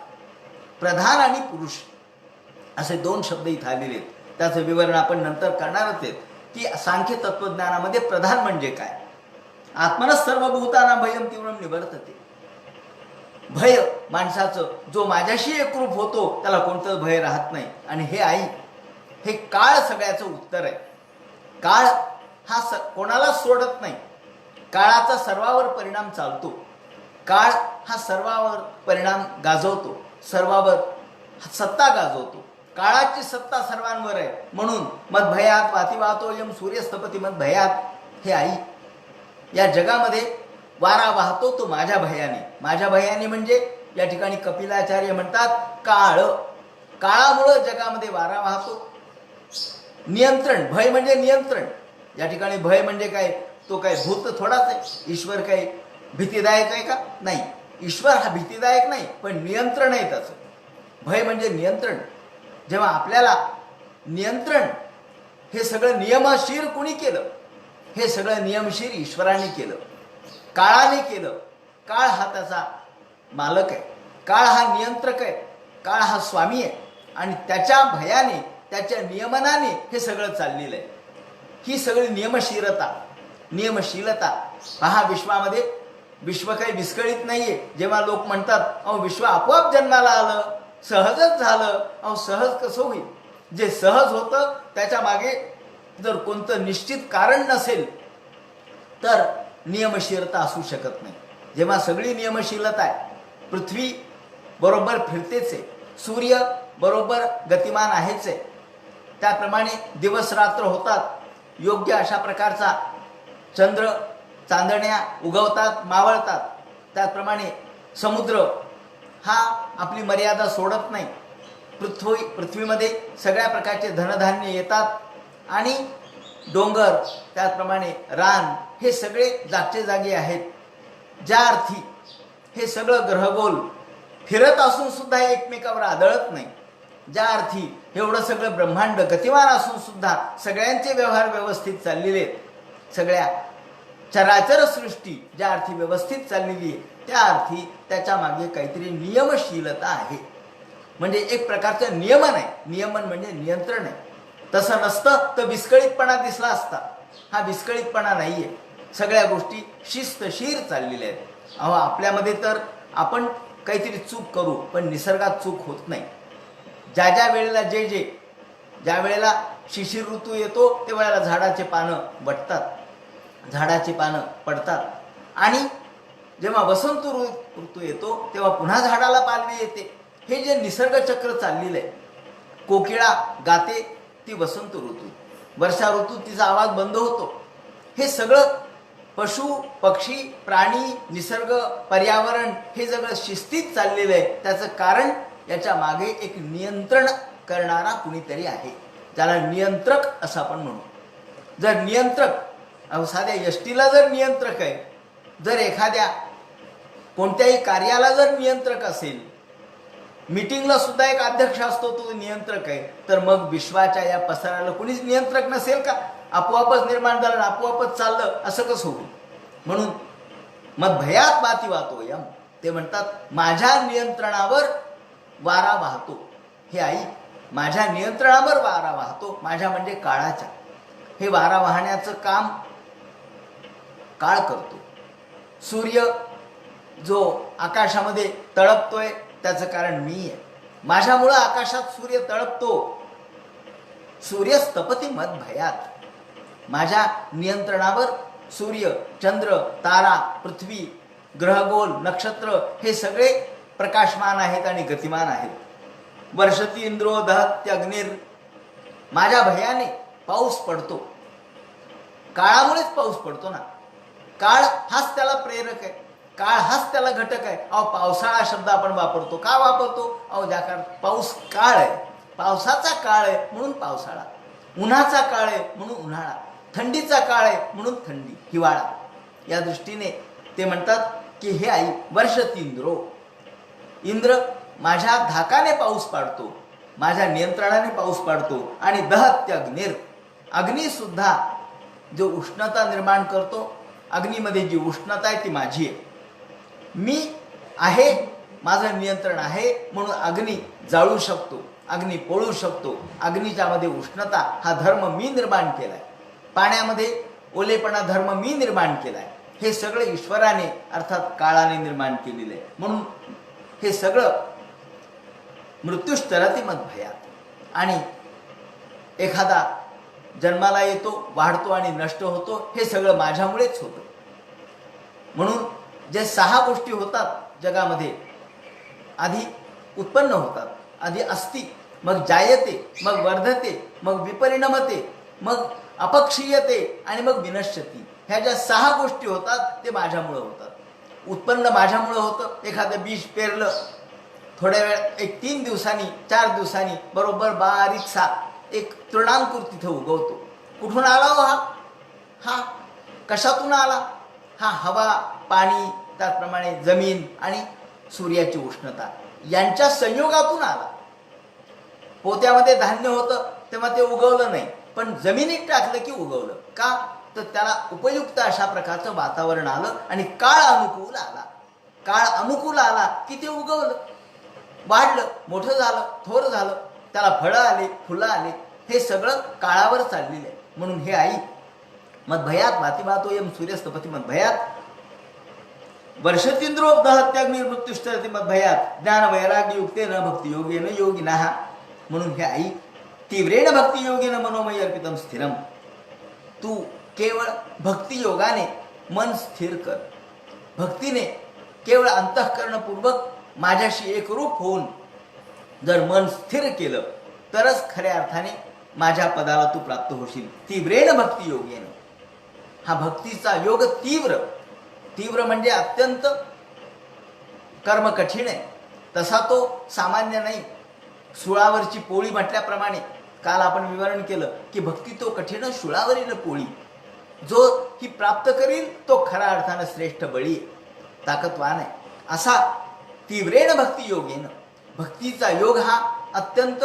प्रधान आणि पुरुष असे दोन शब्द इथं आलेले आहेत. त्याचं विवरण आपण नंतर करणारच आहेत की सांख्य तत्वज्ञानामध्ये प्रधान म्हणजे काय. आत्मनः सर्वभूतानां भयं तीव्रं निवर्तते. भय माणसाचं जो माझ्याशी एकरूप होतो त्याला कोणतं भय राहत नाही. आणि हे आई, हे काळ सगळ्याचं उत्तर आहे. काळ हा कोणालाच सोडत नाही. काळाचा सर्वावर परिणाम चालतो. काळ हा सर्वावर परिणाम गाजवतो, सर्वावर सत्ता गाजवतो. काळाची सत्ता सर्वांवर आहे. म्हणून मदभयात वाती वाहतो यम सूर्यस्तपती मदभयात. हे आई, या जगामध्ये वारा वाहतो तो माझ्या भयाने. माझ्या भयाने म्हणजे या ठिकाणी कपिलाचार्य म्हणतात काळ. काळामुळं जगामध्ये वारा वाहतो. नियंत्रण, भय म्हणजे नियंत्रण. या ठिकाणी भय म्हणजे काय, तो काय भूत थोडाच आहे. ईश्वर काय भीतीदायक आहे का? नाही, ईश्वर हा भीतीदायक नाही, पण नियंत्रण आहे त्याचं. भय म्हणजे नियंत्रण. जेव्हा आपल्याला नियंत्रण, हे सगळं नियमशीर कुणी केलं? हे सगळं नियमशीर ईश्वराने केलं, काळाने केलं. काळ हा त्याचा मालक आहे, काळ हा नियंत्रक आहे, काळ हा स्वामी आहे. आणि त्याच्या भयाने, त्याच्या नियमनाने हे सगळं चाललेलं आहे. ही सगळी नियमशीलता पहा. विश्वामध्ये विश्व काही विस्कळीत नाहीये. जेव्हा लोक म्हणतात अहो विश्व आपोआप जन्माला आलं, सहजच झालं, अहो सहज कसं होईल? जे सहज होतं त्याच्या मागे जर कोणतं निश्चित कारण नसेल तर नियमशीलता असू शकत नाही. जेव्हा सगळी नियमशीलता आहे, पृथ्वी बरोबर फिरतेच आहे, सूर्य बरोबर गतिमान आहेच आहे, त्याप्रमाणे दिवस रात्र होतात, योग्य अशा प्रकारचा चंद्र चांदण्या उगवतात, मावळतात. त्याचप्रमाणे समुद्र हा आपली मर्यादा सोडत नाही. पृथ्वीमध्ये सगळ्या प्रकारचे धनधान्य येतात आणि डोंगर, त्याचप्रमाणे रान, हे सगळे जागचे जागी आहेत. ज्या अर्थी हे सगळं ग्रहगोल फिरत असून सुद्धा एकमेकावर आदळत नाही, ज्या अर्थी एवढं सगळं ब्रह्मांड गतिमान असून सुद्धा सगळ्यांचे व्यवहार व्यवस्थित चाललेले आहेत, सगळ्या चराचर सृष्टी ज्या अर्थी व्यवस्थित चाललेली आहे, त्या अर्थी त्याच्या मागे काहीतरी नियमशीलता आहे. म्हणजे एक प्रकारचं नियमन आहे. नियमन म्हणजे नियंत्रण आहे. तसं नसतं तर विस्कळीतपणा दिसला असता. हा विस्कळीतपणा नाहीये. सगळ्या गोष्टी शिस्तशीर चाललेल्या आहेत. अहो आपल्यामध्ये तर आपण काहीतरी चूक करू, पण निसर्गात चूक होत नाही. ज्या ज्या वेळेला ज्या वेळेला शिशिर ऋतू येतो त्यावेळेला झाडाचे पानं वटतात, झाडाची पानं पडतात. आणि जेव्हा वसंत ऋतू येतो तेव्हा पुन्हा झाडाला पालवी येते. हे जे निसर्ग चक्र चाललेलं आहे. कोकिळा गाते ती वसंत ऋतू, वर्षा ऋतू तिचा आवाज बंद होतो. हे सगळं पशु पक्षी प्राणी निसर्ग पर्यावरण हे सगळं शिस्तीत चाललेलं आहे. त्याचं कारण याच्या मागे एक नियंत्रण करणारा कुणीतरी आहे, ज्याला नियंत्रक असं आपण म्हणू. जर नियंत्रक, अहो साध्या यष्टीला जर नियंत्रक आहे, जर एखाद्या कोणत्याही कार्याला जर नियंत्रक असेल, मीटिंगला सुद्धा एक अध्यक्ष असतो, तो नियंत्रक आहे, तर मग विश्वाच्या या पसराला कुणीच नियंत्रक नसेल का? आपोआपच निर्माण झालं, आपोआपच चाललं, असं कसं होईल? म्हणून मग भयात वाती वाहतो यम, ते म्हणतात माझ्या नियंत्रणावर वारा वाहतो. हे आई, माझ्या नियंत्रणावर वारा वाहतो. माझ्या म्हणजे काळाच्या. हे वारा वाहण्याचं काम काळ करतो. सूर्य जो आकाशामध्ये तळपतोय त्याचं कारण मी आहे. माझ्यामुळं आकाशात सूर्य तळपतो. सूर्यस्तपती मद भयात. माझ्या नियंत्रणावर सूर्य, चंद्र, तारा, पृथ्वी, ग्रहगोल, नक्षत्र हे सगळे प्रकाशमान आहेत आणि गतिमान आहेत. वर्षती इंद्रो दहत्यग्निर. माझ्या भयाने पाऊस पडतो. काळामुळेच पाऊस पडतो ना. काळ हाच त्याला प्रेरक आहे, काळ हाच त्याला घटक आहे. अहो, पावसाळा शब्द आपण वापरतो. का वापरतो? अहो, ज्या कारण पाऊस काळ आहे, पावसाचा काळ आहे म्हणून पावसाळा, उन्हाचा काळ आहे म्हणून उन्हाळा, थंडीचा काळ आहे म्हणून थंडी, हिवाळा. या दृष्टीने ते म्हणतात की हे आई वर्षतींद्रो. इंद्र माझ्या धाकाने पाऊस पाडतो, माझ्या नियंत्रणाने पाऊस पाडतो. आणि दहत्यग्निर. अग्निसुद्धा जो उष्णता निर्माण करतो, अग्नीमध्ये जी उष्णता आहे ती माझी आहे. मी आहे, माझं नियंत्रण आहे म्हणून अग्नी जाळू शकतो, अग्नी पोळू शकतो. अग्नीच्या मध्ये उष्णता हा धर्म मी निर्माण केलाय. पाण्यामध्ये ओलेपणा धर्म मी निर्माण केलाय. हे सगळं ईश्वराने अर्थात काळाने निर्माण केलेलं आहे. म्हणून हे सगळं मृत्यूश्चरति मद्भयात. आणि एखादा जन्माला येतो, वाढतो आणि नष्ट होतो, हे सगळं माझ्यामुळेच होतं. म्हणून जे 6 गोष्टी होतात जगामध्ये, आधी उत्पन्न होतात, आधी अस्ति, मग जायते, मग वर्धते, मग विपरिणमते, मग अपक्षीयते आणि मग विनश्यती. ह्या ज्या 6 गोष्टी होतात ते माझ्यामुळं होतात. उत्पन्न माझ्यामुळं होतं. एखादं बीज पेरलं, थोड्या वेळ 3 दिवसांनी 4 दिवसांनी बरोबर बारीकसा एक तृणांकुर तिथे उगवतो. कुठून आला हो हा कशातून आला? हा हवा, पाणी, त्याचप्रमाणे जमीन आणि सूर्याची उष्णता यांच्या संयोगातून आला. पोत्यामध्ये धान्य होतं तेव्हा ते उगवलं नाही, पण जमिनीत टाकलं की उगवलं. का? तर त्याला उपयुक्त अशा प्रकारचं वातावरण आलं आणि काळ अनुकूल आला. काळ अनुकूल आला की ते उगवलं, वाढलं, मोठं झालं, थोर झालं, त्याला फळं आले, फुलं आले. हे सगळं काळावर चाललेलं आहे. म्हणून हे आई मद्भयात वातिवातोयम सूर्यस्तपती मद्भयात वर्षतींद्रो दहत्याग्निर मृत्युश्चरति मद्भयात ज्ञान वैराग्य युक्तेन भक्तियोगेन योगिनः. म्हणून हे आई तीव्रेण भक्तियोगेन मनोमय अर्पितम स्थिरम. तू केवळ भक्तियोगाने मन स्थिर कर. भक्तीने केवळ अंतःकरणपूर्वक माझ्याशी एकरूप होऊन जर मन स्थिर केलं तरच खऱ्या अर्थाने माझ्या पदाला तू प्राप्त होशील. तीव्रेण भक्तियोगेन. हा भक्तीचा योग तीव्र. तीव्र म्हणजे अत्यंत कर्म कठीण आहे. तसा तो सामान्य नाही. सुळावरची पोळी म्हटल्याप्रमाणे काल आपण विवरण केलं की भक्ती तो कठीण शुळावरील पोळी. जो ही प्राप्त करील तो खऱ्या अर्थानं श्रेष्ठ बळी आहे, ताकदवान आहे. असा तीव्रेण भक्तियोगेन. भक्तीचा योग हा अत्यंत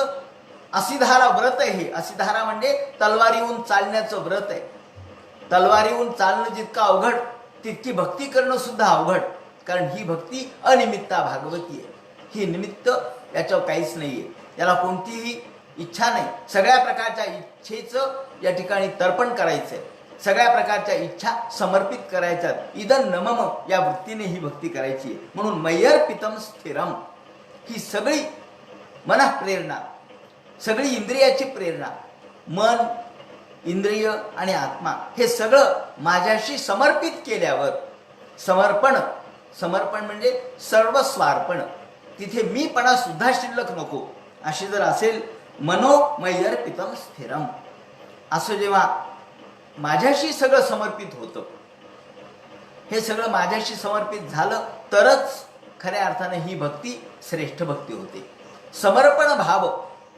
असिधारा व्रत आहे. हे असिधारा म्हणजे तलवारीहून चालण्याचं व्रत आहे. तलवारीहून चालणं जितकं अवघड तितकी भक्ती करणं सुद्धा अवघड. कारण ही भक्ती अनिमित्ता भागवती आहे. ही निमित्त याच्यावर काहीच नाही आहे. याला कोणतीही इच्छा नाही. सगळ्या प्रकारच्या इच्छेचं या ठिकाणी तर्पण करायचं आहे. सगळ्या प्रकारच्या इच्छा समर्पित करायच्यात. इदं न मम या वृत्तीने ही भक्ती करायची आहे. म्हणून मय्यर्पितम स्थिरम. ही सगळी मनात प्रेरणा, सगळी इंद्रियाची प्रेरणा, मन, इंद्रिय आणि आत्मा हे सगळं माझ्याशी समर्पित केल्यावर, समर्पण म्हणजे सर्वस्वार्पण. तिथे मीपणा सुद्धा शिल्लक नको. अशी जर असेल मनोमय्यर्पितम स्थिरम, असं जेव्हा माझ्याशी सगळं समर्पित होतं, हे सगळं माझ्याशी समर्पित झालं तरच खऱ्या अर्थाने ही भक्ती श्रेष्ठ भक्ती होते. समर्पण भाव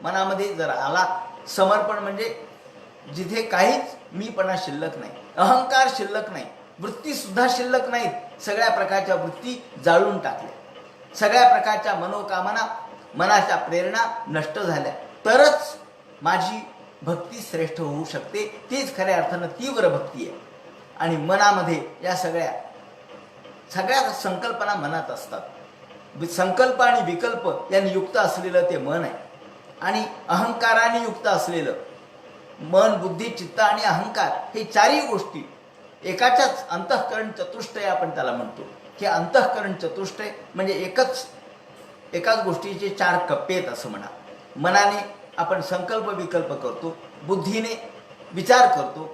मनामध्ये जर आला, समर्पण म्हणजे जिथे काहीच मीपणा शिल्लक नाही, अहंकार शिल्लक नाही, वृत्ती सुद्धा शिल्लक नाहीत. सगळ्या प्रकारच्या वृत्ती जाळून टाकल्या, सगळ्या प्रकारच्या मनोकामना, मनाच्या प्रेरणा नष्ट झाल्या, तरच माझी भक्ती श्रेष्ठ होऊ शकते. तीच खऱ्या अर्थानं तीव्र भक्ती आहे. आणि मनामध्ये या सगळ्या संकल्पना मनात असतात. संकल्प आणि विकल्प यांनी युक्त असलेलं ते मन आहे. आणि अहंकाराने युक्त असलेलं मन, बुद्धी, चित्त आणि अहंकार हे 4ही गोष्टी एकाच्याच अंतःकरण चतुष्टय आपण त्याला म्हणतो की अंतःकरण चतुष्टय म्हणजे एकाच गोष्टीचे 4 कप्पे आहेत असं म्हणा. मनाने आपण संकल्प विकल्प करतो, बुद्धीने विचार करतो,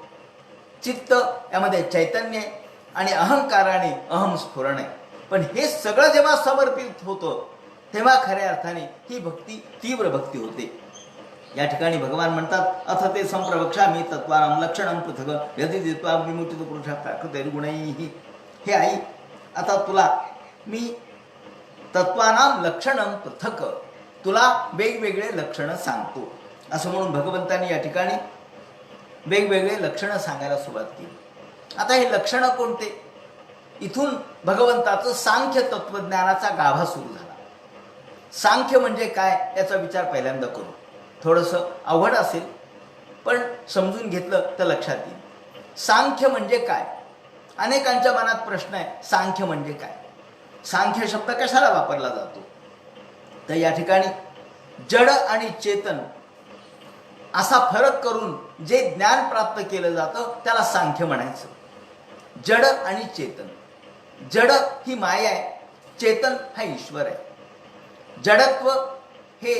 चित्त यामध्ये चैतन्य आहे आणि अहंकाराने अहम स्फुरण आहे. पण हे सगळं जेव्हा समर्पित होतं तेव्हा खऱ्या अर्थाने ही भक्ती तीव्र भक्ती होते. या ठिकाणी भगवान म्हणतात अथ ते संप्रवक्षामि तत्त्वानां लक्षणं पृथक् यदि दित्वा विमुचित पुरुषा प्राकृतैर् गुणैः. हे आई, आता तुला मी तत्त्वानां लक्षणं पृथक्, तुला वेगवेगळे लक्षणं सांगतो असं म्हणून भगवंतांनी या ठिकाणी वेगवेगळे लक्षणं सांगायला सुरुवात केली. आता हे लक्षणं कोणते? इथून भगवंताचं सांख्य तत्वज्ञानाचा गाभा सुरू झाला. सांख्य म्हणजे काय याचा विचार पहिल्यांदा करू. थोडंसं अवघड असेल पण समजून घेतलं तर लक्षात येईल. सांख्य म्हणजे काय? अनेकांच्या मनात प्रश्न आहे, सांख्य म्हणजे काय? सांख्य शब्द कशाला वापरला जातो? तर या ठिकाणी जड आणि चेतन असा फरक करून जे ज्ञान प्राप्त केलं जातं त्याला सांख्य म्हणायचं. जड आणि चेतन. जड ही माया आहे, चेतन हा ईश्वर आहे. जडत्व हे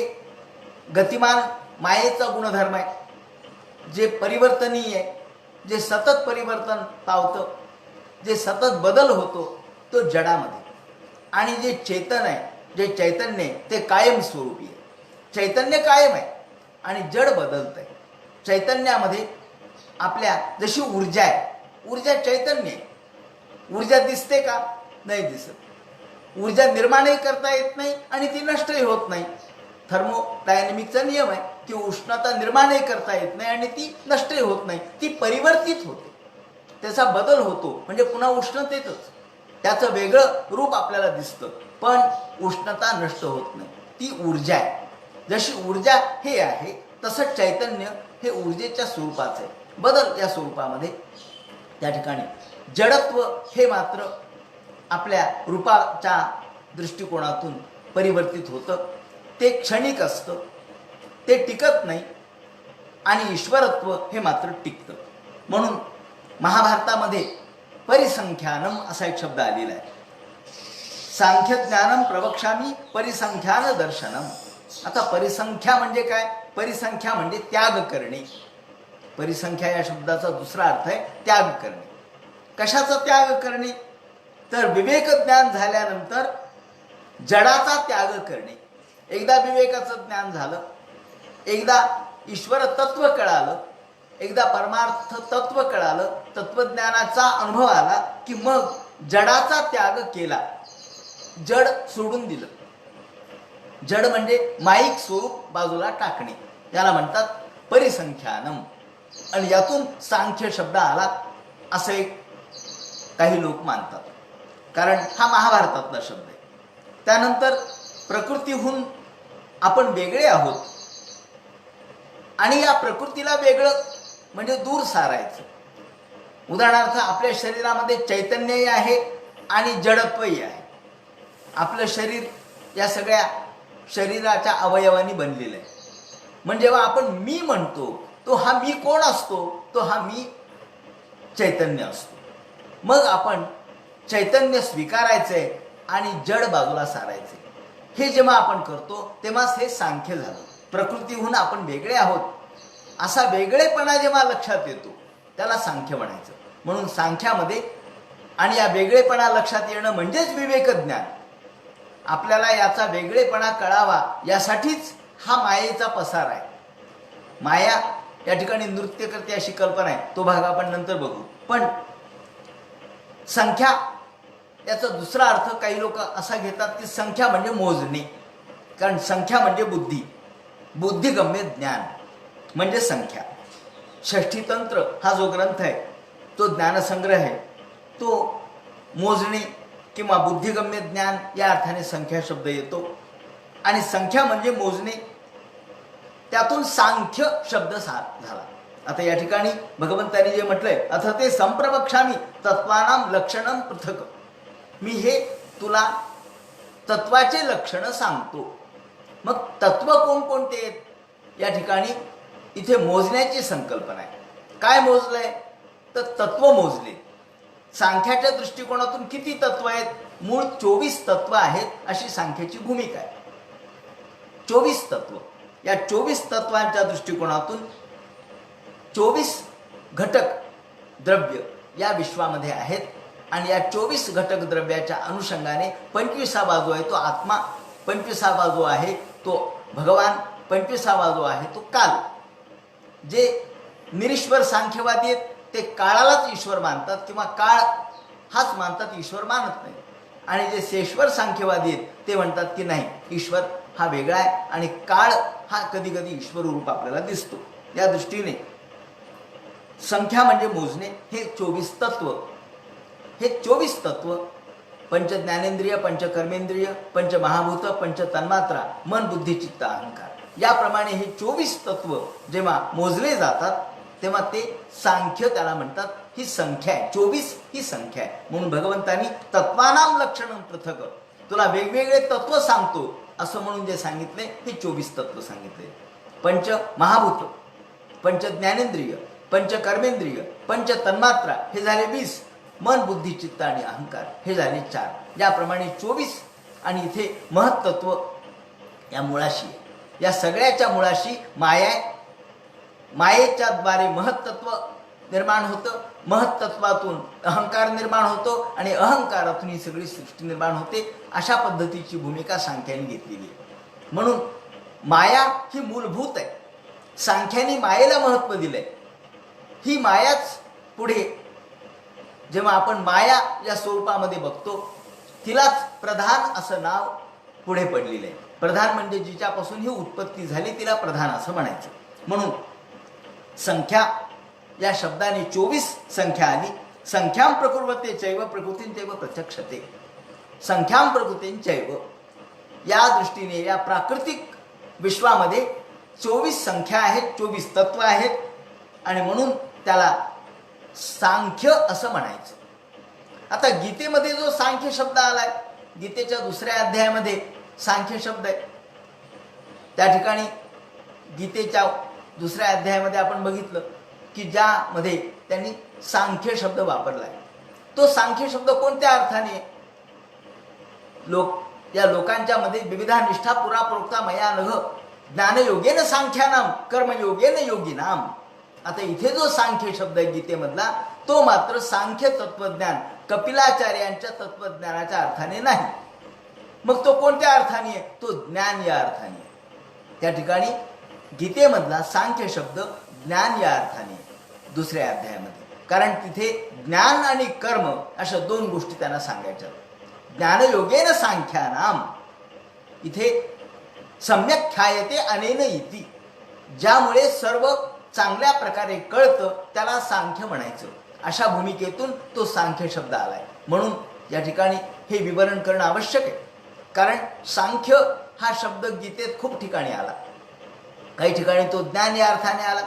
गतिमान मायेचा गुणधर्म आहे, जे परिवर्तनीय आहे, जे सतत परिवर्तन पावतं, जे सतत बदल होतो तो जडामध्ये. आणि जे चेतन आहे, जे चैतन्य आहे ते कायमस्वरूपी आहे. चैतन्य कायम आहे आणि जड बदलत आहे. चैतन्यामध्ये आपल्या जशी ऊर्जा आहे, ऊर्जा चैतन्य आहे. ऊर्जा दिसते का? नाही दिसत. ऊर्जा निर्माणही करता येत नाही आणि ती नष्टही होत नाही. थर्मोडायनेमिकचा नियम आहे की उष्णता निर्माणही करता येत नाही आणि ती नष्टही होत नाही, ती परिवर्तित होते, त्याचा बदल होतो. म्हणजे पुन्हा उष्णतेतच त्याचं वेगळं रूप आपल्याला दिसतं, पण उष्णता नष्ट होत नाही. ती ऊर्जा आहे. जशी ऊर्जा हे आहे तसं चैतन्य हे ऊर्जेच्या स्वरूपाचं आहे, बदल या स्वरूपामध्ये. त्या ठिकाणी जडत्व हे मात्र आपल्या रूपाच्या दृष्टिकोनातून परिवर्तित होतं, ते क्षणिक असतं, ते टिकत नाही. आणि ईश्वरत्व हे मात्र टिकतं. म्हणून महाभारतामध्ये परिसंख्यानम असा एक शब्द आलेला आहे. सांख्यज्ञानम प्रवक्ष्यामि परिसंख्यान दर्शनम. आता परिसंख्या म्हणजे काय? परिसंख्या म्हणजे त्याग करणे. परिसंख्या या शब्दाचा दुसरा अर्थ आहे त्याग करणे. कशाचा त्याग करणे? तर विवेक ज्ञान झाल्यानंतर जडाचा त्याग करणे. एकदा विवेकाचं ज्ञान झालं, एकदा ईश्वर तत्व कळालं, एकदा परमार्थ तत्व कळालं, तत्वज्ञानाचा अनुभव आला की मग जडाचा त्याग केला, जड सोडून दिलं. जड म्हणजे माईक स्वरूप बाजूला टाकणे, याला म्हणतात परिसंख्यानम. आणि यातून सांख्य शब्द आला असं एक काही लोक मानतात, कारण हा महाभारतातला शब्द आहे. त्यानंतर प्रकृतीहून आपण वेगळे आहोत आणि या प्रकृतीला वेगळं म्हणजे दूर सारायचं. उदाहरणार्थ आपल्या शरीरामध्ये चैतन्यही आहे आणि जडत्वही आहे. आपलं शरीर या सगळ्या शरीराच्या अवयवांनी बनलेलं आहे. म्हणजे जेव्हा आपण मी म्हणतो तो हा मी कोण असतो? तो हा मी चैतन्य असतो. मग आपण चैतन्य स्वीकारायचंय आणि जड बाजूला सारायचे. हे जेव्हा आपण करतो तेव्हाच हे सांख्य झालं. प्रकृतीहून आपण वेगळे आहोत असा वेगळेपणा जेव्हा लक्षात येतो त्याला सांख्य म्हणायचं. म्हणून सांख्यामध्ये आणि या वेगळेपणा लक्षात येणं म्हणजेच विवेकज्ञान. आपल्याला याचा वेगळेपणा कळावा यासाठीच हा मायेचा पसार आहे. माया या ठिकाणी नृत्य करते अशी कल्पना आहे, तो भाग आपण नंतर बघू. पण संख्या याचा दुसरा अर्थ काही लोक असा घेतात की संख्या म्हणजे मोजणे. कारण संख्या म्हणजे बुद्धी, बुद्धिगम्य ज्ञान म्हणजे संख्या. षष्ठीतंत्र हा जो ग्रंथ आहे तो ज्ञानसंग्रह आहे, तो मोजणे किंवा बुद्धिगम्य ज्ञान या अर्थाने संख्या शब्द येतो. आणि संख्या म्हणजे मोजणे, त्यातून सांख्य शब्द झाला. आता या ठिकाणी भगवंतांनी जे म्हटलंय अथ ते संप्रवक्षामि तत्वानां लक्षणं पृथक्. मी हे तुला तत्वाचे लक्षणं सांगतो. मग तत्व कोणकोणते आहेत? या ठिकाणी इथे मोजण्याची संकल्पना आहे. काय मोजलंय? तर तत्व मोजले. सांख्याच्या दृष्टिकोनातून किती तत्व आहेत? मूळ 24 तत्व आहेत अशी सांख्याची भूमिका आहे. 24 तत्व. या 24 तत्वांच्या दृष्टिकोनातून 24 घटक द्रव्य या विश्वामध्ये आहेत आणि या 24 घटक द्रव्याच्या अनुषंगाने 25वा जो आहे तो आत्मा, 25वा जो आहे तो भगवान, 25वा जो आहे तो काल. जे निरीश्वर सांख्यवादी आहेत ते काळालाच ईश्वर मानतात किंवा काळ हाच मानतात, ईश्वर मानत नाही. आणि जे शेश्वर सांख्यवादी आहेत ते म्हणतात की नाही, ईश्वर हा वेगळा आहे आणि काळ हा कधी कधी ईश्वर रूप आपल्याला दिसतो. या दृष्टीने संख्या म्हणजे मोजणे. हे 24 तत्व, हे 24 तत्व पंच ज्ञानेंद्रिय, पंच कर्मेंद्रिय, पंच महाभूत, पंच तन्मात्रा, मन, बुद्धी, चित्त, अहंकार याप्रमाणे हे 24 तत्व जेव्हा मोजले जातात तेव्हा ते सांख्य त्याला म्हणतात. ही संख्या आहे, 24 ही संख्या आहे. म्हणून भगवंतांनी तत्वानाम लक्षणं पृथक, तुला वेगवेगळे तत्व सांगतो असं म्हणून जे सांगितले हे 24 तत्व सांगितले. पंच महाभूत, पंच ज्ञानेंद्रिय, पंच कर्मेंद्रिय, पंच तन्मात्रा हे झाले 20, मन, बुद्धी, चित्त आणि अहंकार हे झाले 4. याप्रमाणे 24. आणि इथे महत्त्व या मुळाशी आहे. या सगळ्याच्या मुळाशी माया आहे. मायेच्या द्वारे महत्त्व निर्माण होतं, महत्त्वातून अहंकार निर्माण होतो आणि अहंकारातून ही सगळी सृष्टी निर्माण होते. अशा पद्धतीची भूमिका सांख्याने घेतलेली आहे. म्हणून माया ही मूलभूत आहे. सांख्याने मायेला महत्त्व दिलंय. ही मायाच पुढे जेव्हा आपण माया या स्वरूपामध्ये बघतो तिलाच प्रधान असं नाव पुढे पडलेलं आहे. प्रधान म्हणजे जिच्यापासून ही उत्पत्ती झाली तिला प्रधान असं म्हणायचं. म्हणून संख्या या शब्दाने 24 संख्या आली. संख्यां प्रकुर्वते चैव प्रकृतींचैव प्रत्यक्षते. संख्यां प्रकृतींचैव या दृष्टीने या प्राकृतिक विश्वामध्ये 24 संख्या आहेत, 24 तत्व आहेत आणि म्हणून त्याला सांख्य असं म्हणायचं. आता गीतेमध्ये जो सांख्य शब्द आलाय, गीतेच्या 2ऱ्या अध्यायामध्ये सांख्य शब्द आहे. त्या ठिकाणी गीतेच्या 2ऱ्या अध्यायामध्ये आपण बघितलं की ज्यामध्ये त्यांनी सांख्य शब्द वापरलाय. तो सांख्य शब्द कोणत्या अर्थाने? या लोकांच्या मध्ये विविधा निष्ठा पुरा प्रोक्ता मया नघ ज्ञानयोगेन सांख्यानाम कर्मयोगेन योगिनाम. आता इथे जो सांख्य शब्द आहे गीतेमधला तो मात्र सांख्य तत्वज्ञान कपिलाचार्यांच्या तत्वज्ञानाच्या अर्थाने नाही. मग तो कोणत्या अर्थाने आहे? तो ज्ञान या अर्थाने. त्या ठिकाणी गीतेमधला सांख्य शब्द ज्ञान या अर्थाने 2ऱ्या अध्यायामध्ये. कारण तिथे ज्ञान आणि कर्म अशा 2 गोष्टी त्यांना सांगायच्या. ज्ञानयोगेन सांख्यानाम इथे सम्यक ख्यायते अनेन इति, ज्यामुळे सर्व चांगल्या प्रकारे कळतं त्याला सांख्य म्हणायचं. अशा भूमिकेतून तो सांख्य शब्द आलाय. म्हणून या ठिकाणी हे विवरण करणं आवश्यक आहे. कारण सांख्य हा शब्द गीतेत खूप ठिकाणी आला. काही ठिकाणी तो ज्ञान या अर्थाने आला,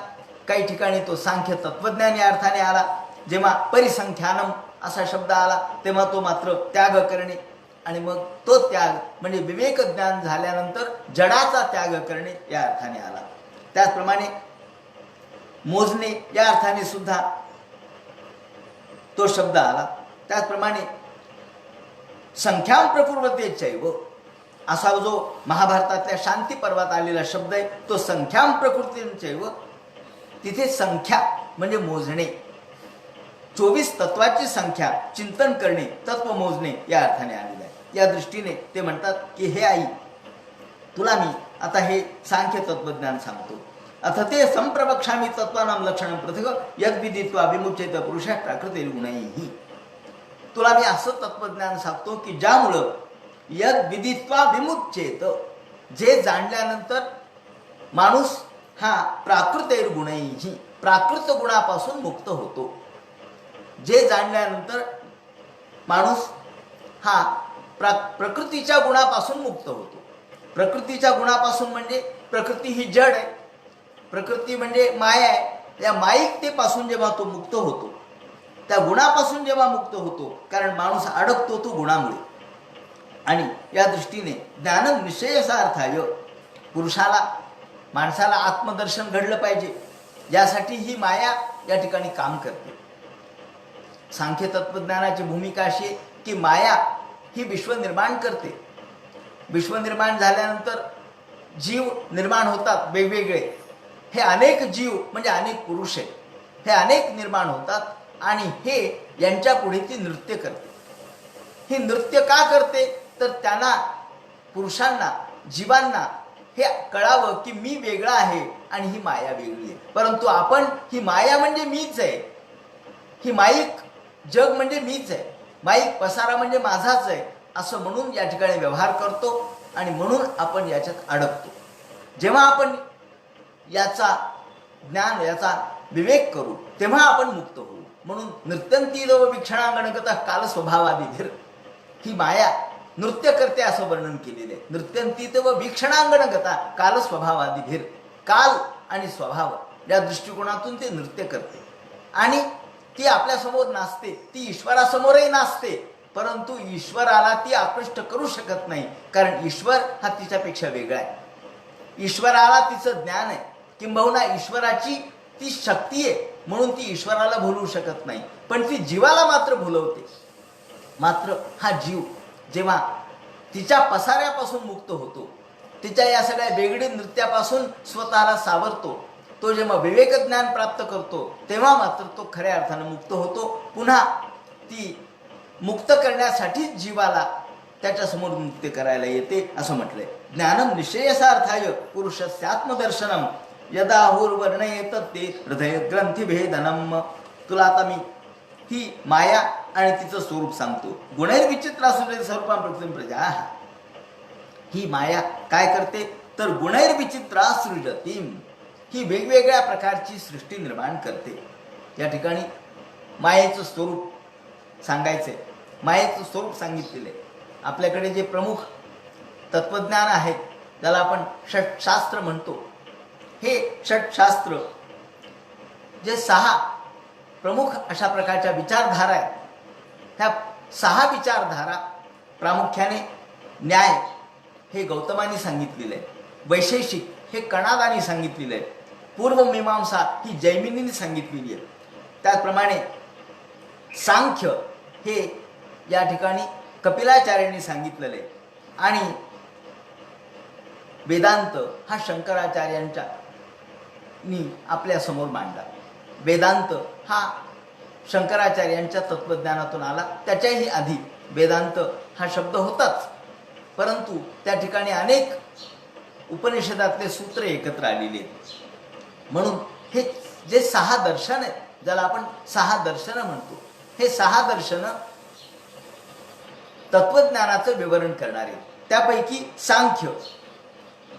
काही ठिकाणी तो सांख्य तत्वज्ञान या अर्थाने आला. जेव्हा परिसंख्यानम असा शब्द आला तेव्हा तो मात्र त्याग करणे आणि मग तो त्याग म्हणजे विवेक ज्ञान झाल्यानंतर जडाचा त्याग करणे या अर्थाने आला. त्याचप्रमाणे मोजणे या अर्थाने सुद्धा तो शब्द आला. त्याचप्रमाणे संख्यां प्रकुर्वते चैव असा जो महाभारतातल्या शांती पर्वात आलेला शब्द आहे तो संख्यां प्रकृतींचैव. तिथे संख्या म्हणजे मोजणे, 24 तत्वाची संख्या चिंतन करणे, तत्व मोजणे या अर्थाने आलेलं आहे. या दृष्टीने ते म्हणतात की हे आई, तुला मी आता हे सांख्य तत्वज्ञान सांगतो. अथ ते संप्रवक्ष्यामि तत्वानां लक्षणं पृथक् यद्विदित्वा विमुच्येत पुरुषः प्राकृतिर्गुणैः. तुला मी असं तत्वज्ञान सांगतो की ज्यामुळं यद्विदित्वा विमुच्येत, जे जाणल्यानंतर माणूस हा प्राकृतिर्गुणैः प्राकृत गुणापासून मुक्त होतो. जे जाणल्यानंतर माणूस हा प्रकृतीच्या गुणापासून मुक्त होतो. प्रकृतीच्या गुणापासून म्हणजे प्रकृती ही जड आहे, प्रकृती म्हणजे माया आहे. या माईकतेपासून जेव्हा तो मुक्त होतो, त्या गुणापासून जेव्हा मुक्त होतो, कारण माणूस अडकतो तो गुणामुळे. आणि या दृष्टीने ज्ञान निश्चयसार्थाय पुरुषाला माणसाला आत्मदर्शन घडलं पाहिजे, यासाठी ही माया या ठिकाणी काम करते. सांख्य तत्वज्ञानाची भूमिका अशी आहे की माया ही विश्व निर्माण करते. विश्व निर्माण झाल्यानंतर जीव निर्माण होतात वेगवेगळे. हे अनेक जीव म्हणजे अनेक पुरुष आहेत, हे अनेक निर्माण होतात आणि हे यांच्या पुढे ती नृत्य करते. ही नृत्य का करते तर त्यांना, पुरुषांना, जीवांना हे कळावं की मी वेगळा आहे आणि ही माया वेगळी आहे. परंतु आपण ही माया म्हणजे मीच आहे, ही माईक जग म्हणजे मीच आहे, माईक पसारा म्हणजे माझाच आहे असं म्हणून या ठिकाणी व्यवहार करतो आणि म्हणून आपण याच्यात अडकतो. जेव्हा आपण याचा ज्ञान, याचा विवेक करू तेव्हा आपण मुक्त होऊ. म्हणून नृत्यंती व वीक्षणांगणगता काल स्वभावादिधीर, ही माया नृत्य करते असं वर्णन केलेले आहे. नृत्यंतीत व वीक्षणांगणगता काल स्वभावादिधीर, काल आणि स्वभाव या दृष्टिकोनातून ते नृत्य करते. आणि ती आपल्यासमोर नाचते, ती ईश्वरासमोरही नाचते, परंतु ईश्वराला ती आकृष्ट करू शकत नाही, कारण ईश्वर हा तिच्यापेक्षा वेगळा आहे. ईश्वराला तिचं ज्ञान आहे, किंबहुना ईश्वराची ती शक्ती आहे, म्हणून ती ईश्वराला भुलवू शकत नाही, पण ती जीवाला मात्र भुलवते. मात्र हा जीव जेव्हा तिच्या पसाऱ्यापासून मुक्त होतो, तिच्या या सगळ्या वेगळी नृत्यापासून स्वतःला सावरतो, तो जेव्हा विवेक ज्ञान प्राप्त करतो तेव्हा मात्र तो खऱ्या अर्थानं मुक्त होतो. पुन्हा ती मुक्त करण्यासाठीच जीवाला त्याच्यासमोर नृत्य करायला येते असं म्हटलंय. ज्ञानम निश्चयसार्थाय पुरुषस्य आत्मदर्शनम यदा हुर्वर्णयेत ते हृदय ग्रंथी भेदनम. तुला आता मी ही माया आणि तिचं स्वरूप सांगतो. गुणैर्विचित्रासुरे स्वरूपां प्रकृतीं प्रजा. ही माया काय करते तर गुणैर्विचित्रा सृजतीम, ही वेगवेगळ्या प्रकारची सृष्टी निर्माण करते. या ठिकाणी मायेचं स्वरूप सांगायचंय, मायेचं स्वरूप सांगितलेलं आहे. आपल्याकडे जे प्रमुख तत्वज्ञान आहेत ज्याला आपण षटशास्त्र म्हणतो, हे षटशास्त्र जे 6 प्रमुख अशा प्रकारच्या विचारधारा आहेत, ह्या 6 विचारधारा प्रामुख्याने न्याय हे गौतमांनी सांगितलेलं आहे, वैशेषिक हे कणादांनी सांगितलेलं आहे, पूर्वमीमांसा ही जैमिनींनी सांगितलेली आहे, त्याचप्रमाणे सांख्य हे या ठिकाणी कपिलाचार्यांनी सांगितलेलं आहे आणि वेदांत हा शंकराचार्यांच्या आपल्या समोर मांडला. वेदांत हा शंकराचार्यांच्या तत्वज्ञानातून आला. त्याच्याही आधी वेदांत हा शब्द होताच, परंतु त्या ठिकाणी अनेक उपनिषदातले सूत्र एकत्र आलेले आहेत. म्हणून हे जे 6 दर्शन आहेत, ज्याला आपण 6 दर्शनं म्हणतो, हे 6 दर्शनं तत्वज्ञानाचं विवरण करणारे. त्यापैकी सांख्य,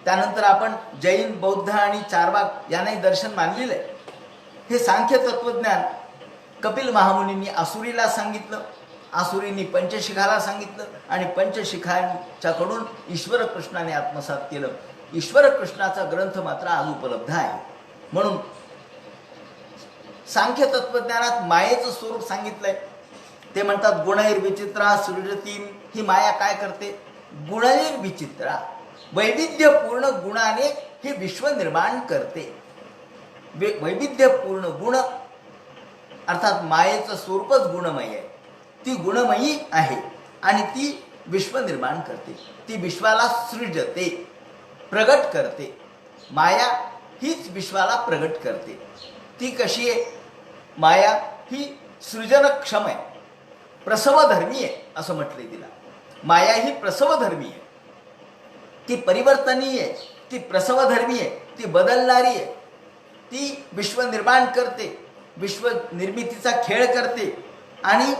त्यानंतर आपण जैन, बौद्ध आणि चार्वाक यांनाही दर्शन मानलेलं आहे. हे सांख्य तत्वज्ञान कपिल महामुनींनी आसुरीला सांगितलं, आसुरींनी पंचशिखाला सांगितलं आणि पंचशिखांच्याकडून ईश्वर कृष्णाने आत्मसात केलं. ईश्वर कृष्णाचा ग्रंथ मात्र आज उपलब्ध आहे. म्हणून सांख्य तत्वज्ञानात मायेचं स्वरूप सांगितलंय. ते म्हणतात गुणैर्विचित्रा सृजतीम, ही माया काय करते, गुणैर्विचित्रा वैविध्यपूर्ण गुणाने हे विश्व निर्माण करते. वैविध्यपूर्ण गुण अर्थात मायेचं स्वरूपच गुणमय आहे, ती गुणमयी आहे आणि ती विश्व निर्माण करते, ती विश्वाला सृजते, प्रगट करते. माया हीच विश्वाला प्रगट करते. ती कशी आहे, माया ही सृजनक्षम आहे, प्रसवधर्मी आहे असं म्हटलंय तिला. माया ही प्रसवधर्मी आहे, ती परिवर्तनीय आहे, ती प्रसवधर्मी आहे, ती बदलणारी आहे, ती विश्व निर्माण करते, विश्व निर्मितीचा खेळ करते. आणि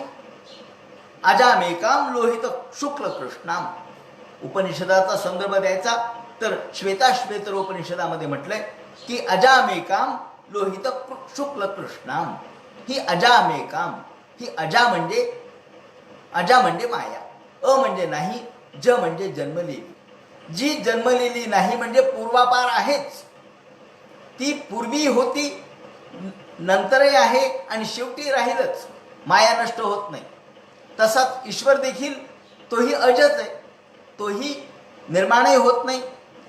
अजामेकाम लोहित शुक्ल कृष्णाम, उपनिषदाचा संदर्भ द्यायचा तर श्वेताश्वेतर उपनिषदामध्ये म्हटलंय की अजामेकाम लोहित शुक्ल कृष्णाम. ही अजामेकाम, ही अजा म्हणजे माया, अ म्हणजे नाही, ज म्हणजे जन्मलेली. जी जन्मलेली नाही म्हणजे पूर्वापार आहेच, ती पूर्वी होती, नंतरही आहे आणि शेवटी राहीलच. माया नष्ट होत नाही. तसाच ईश्वर देखील तोही अजच आहे, तोही निर्माणही होत नाही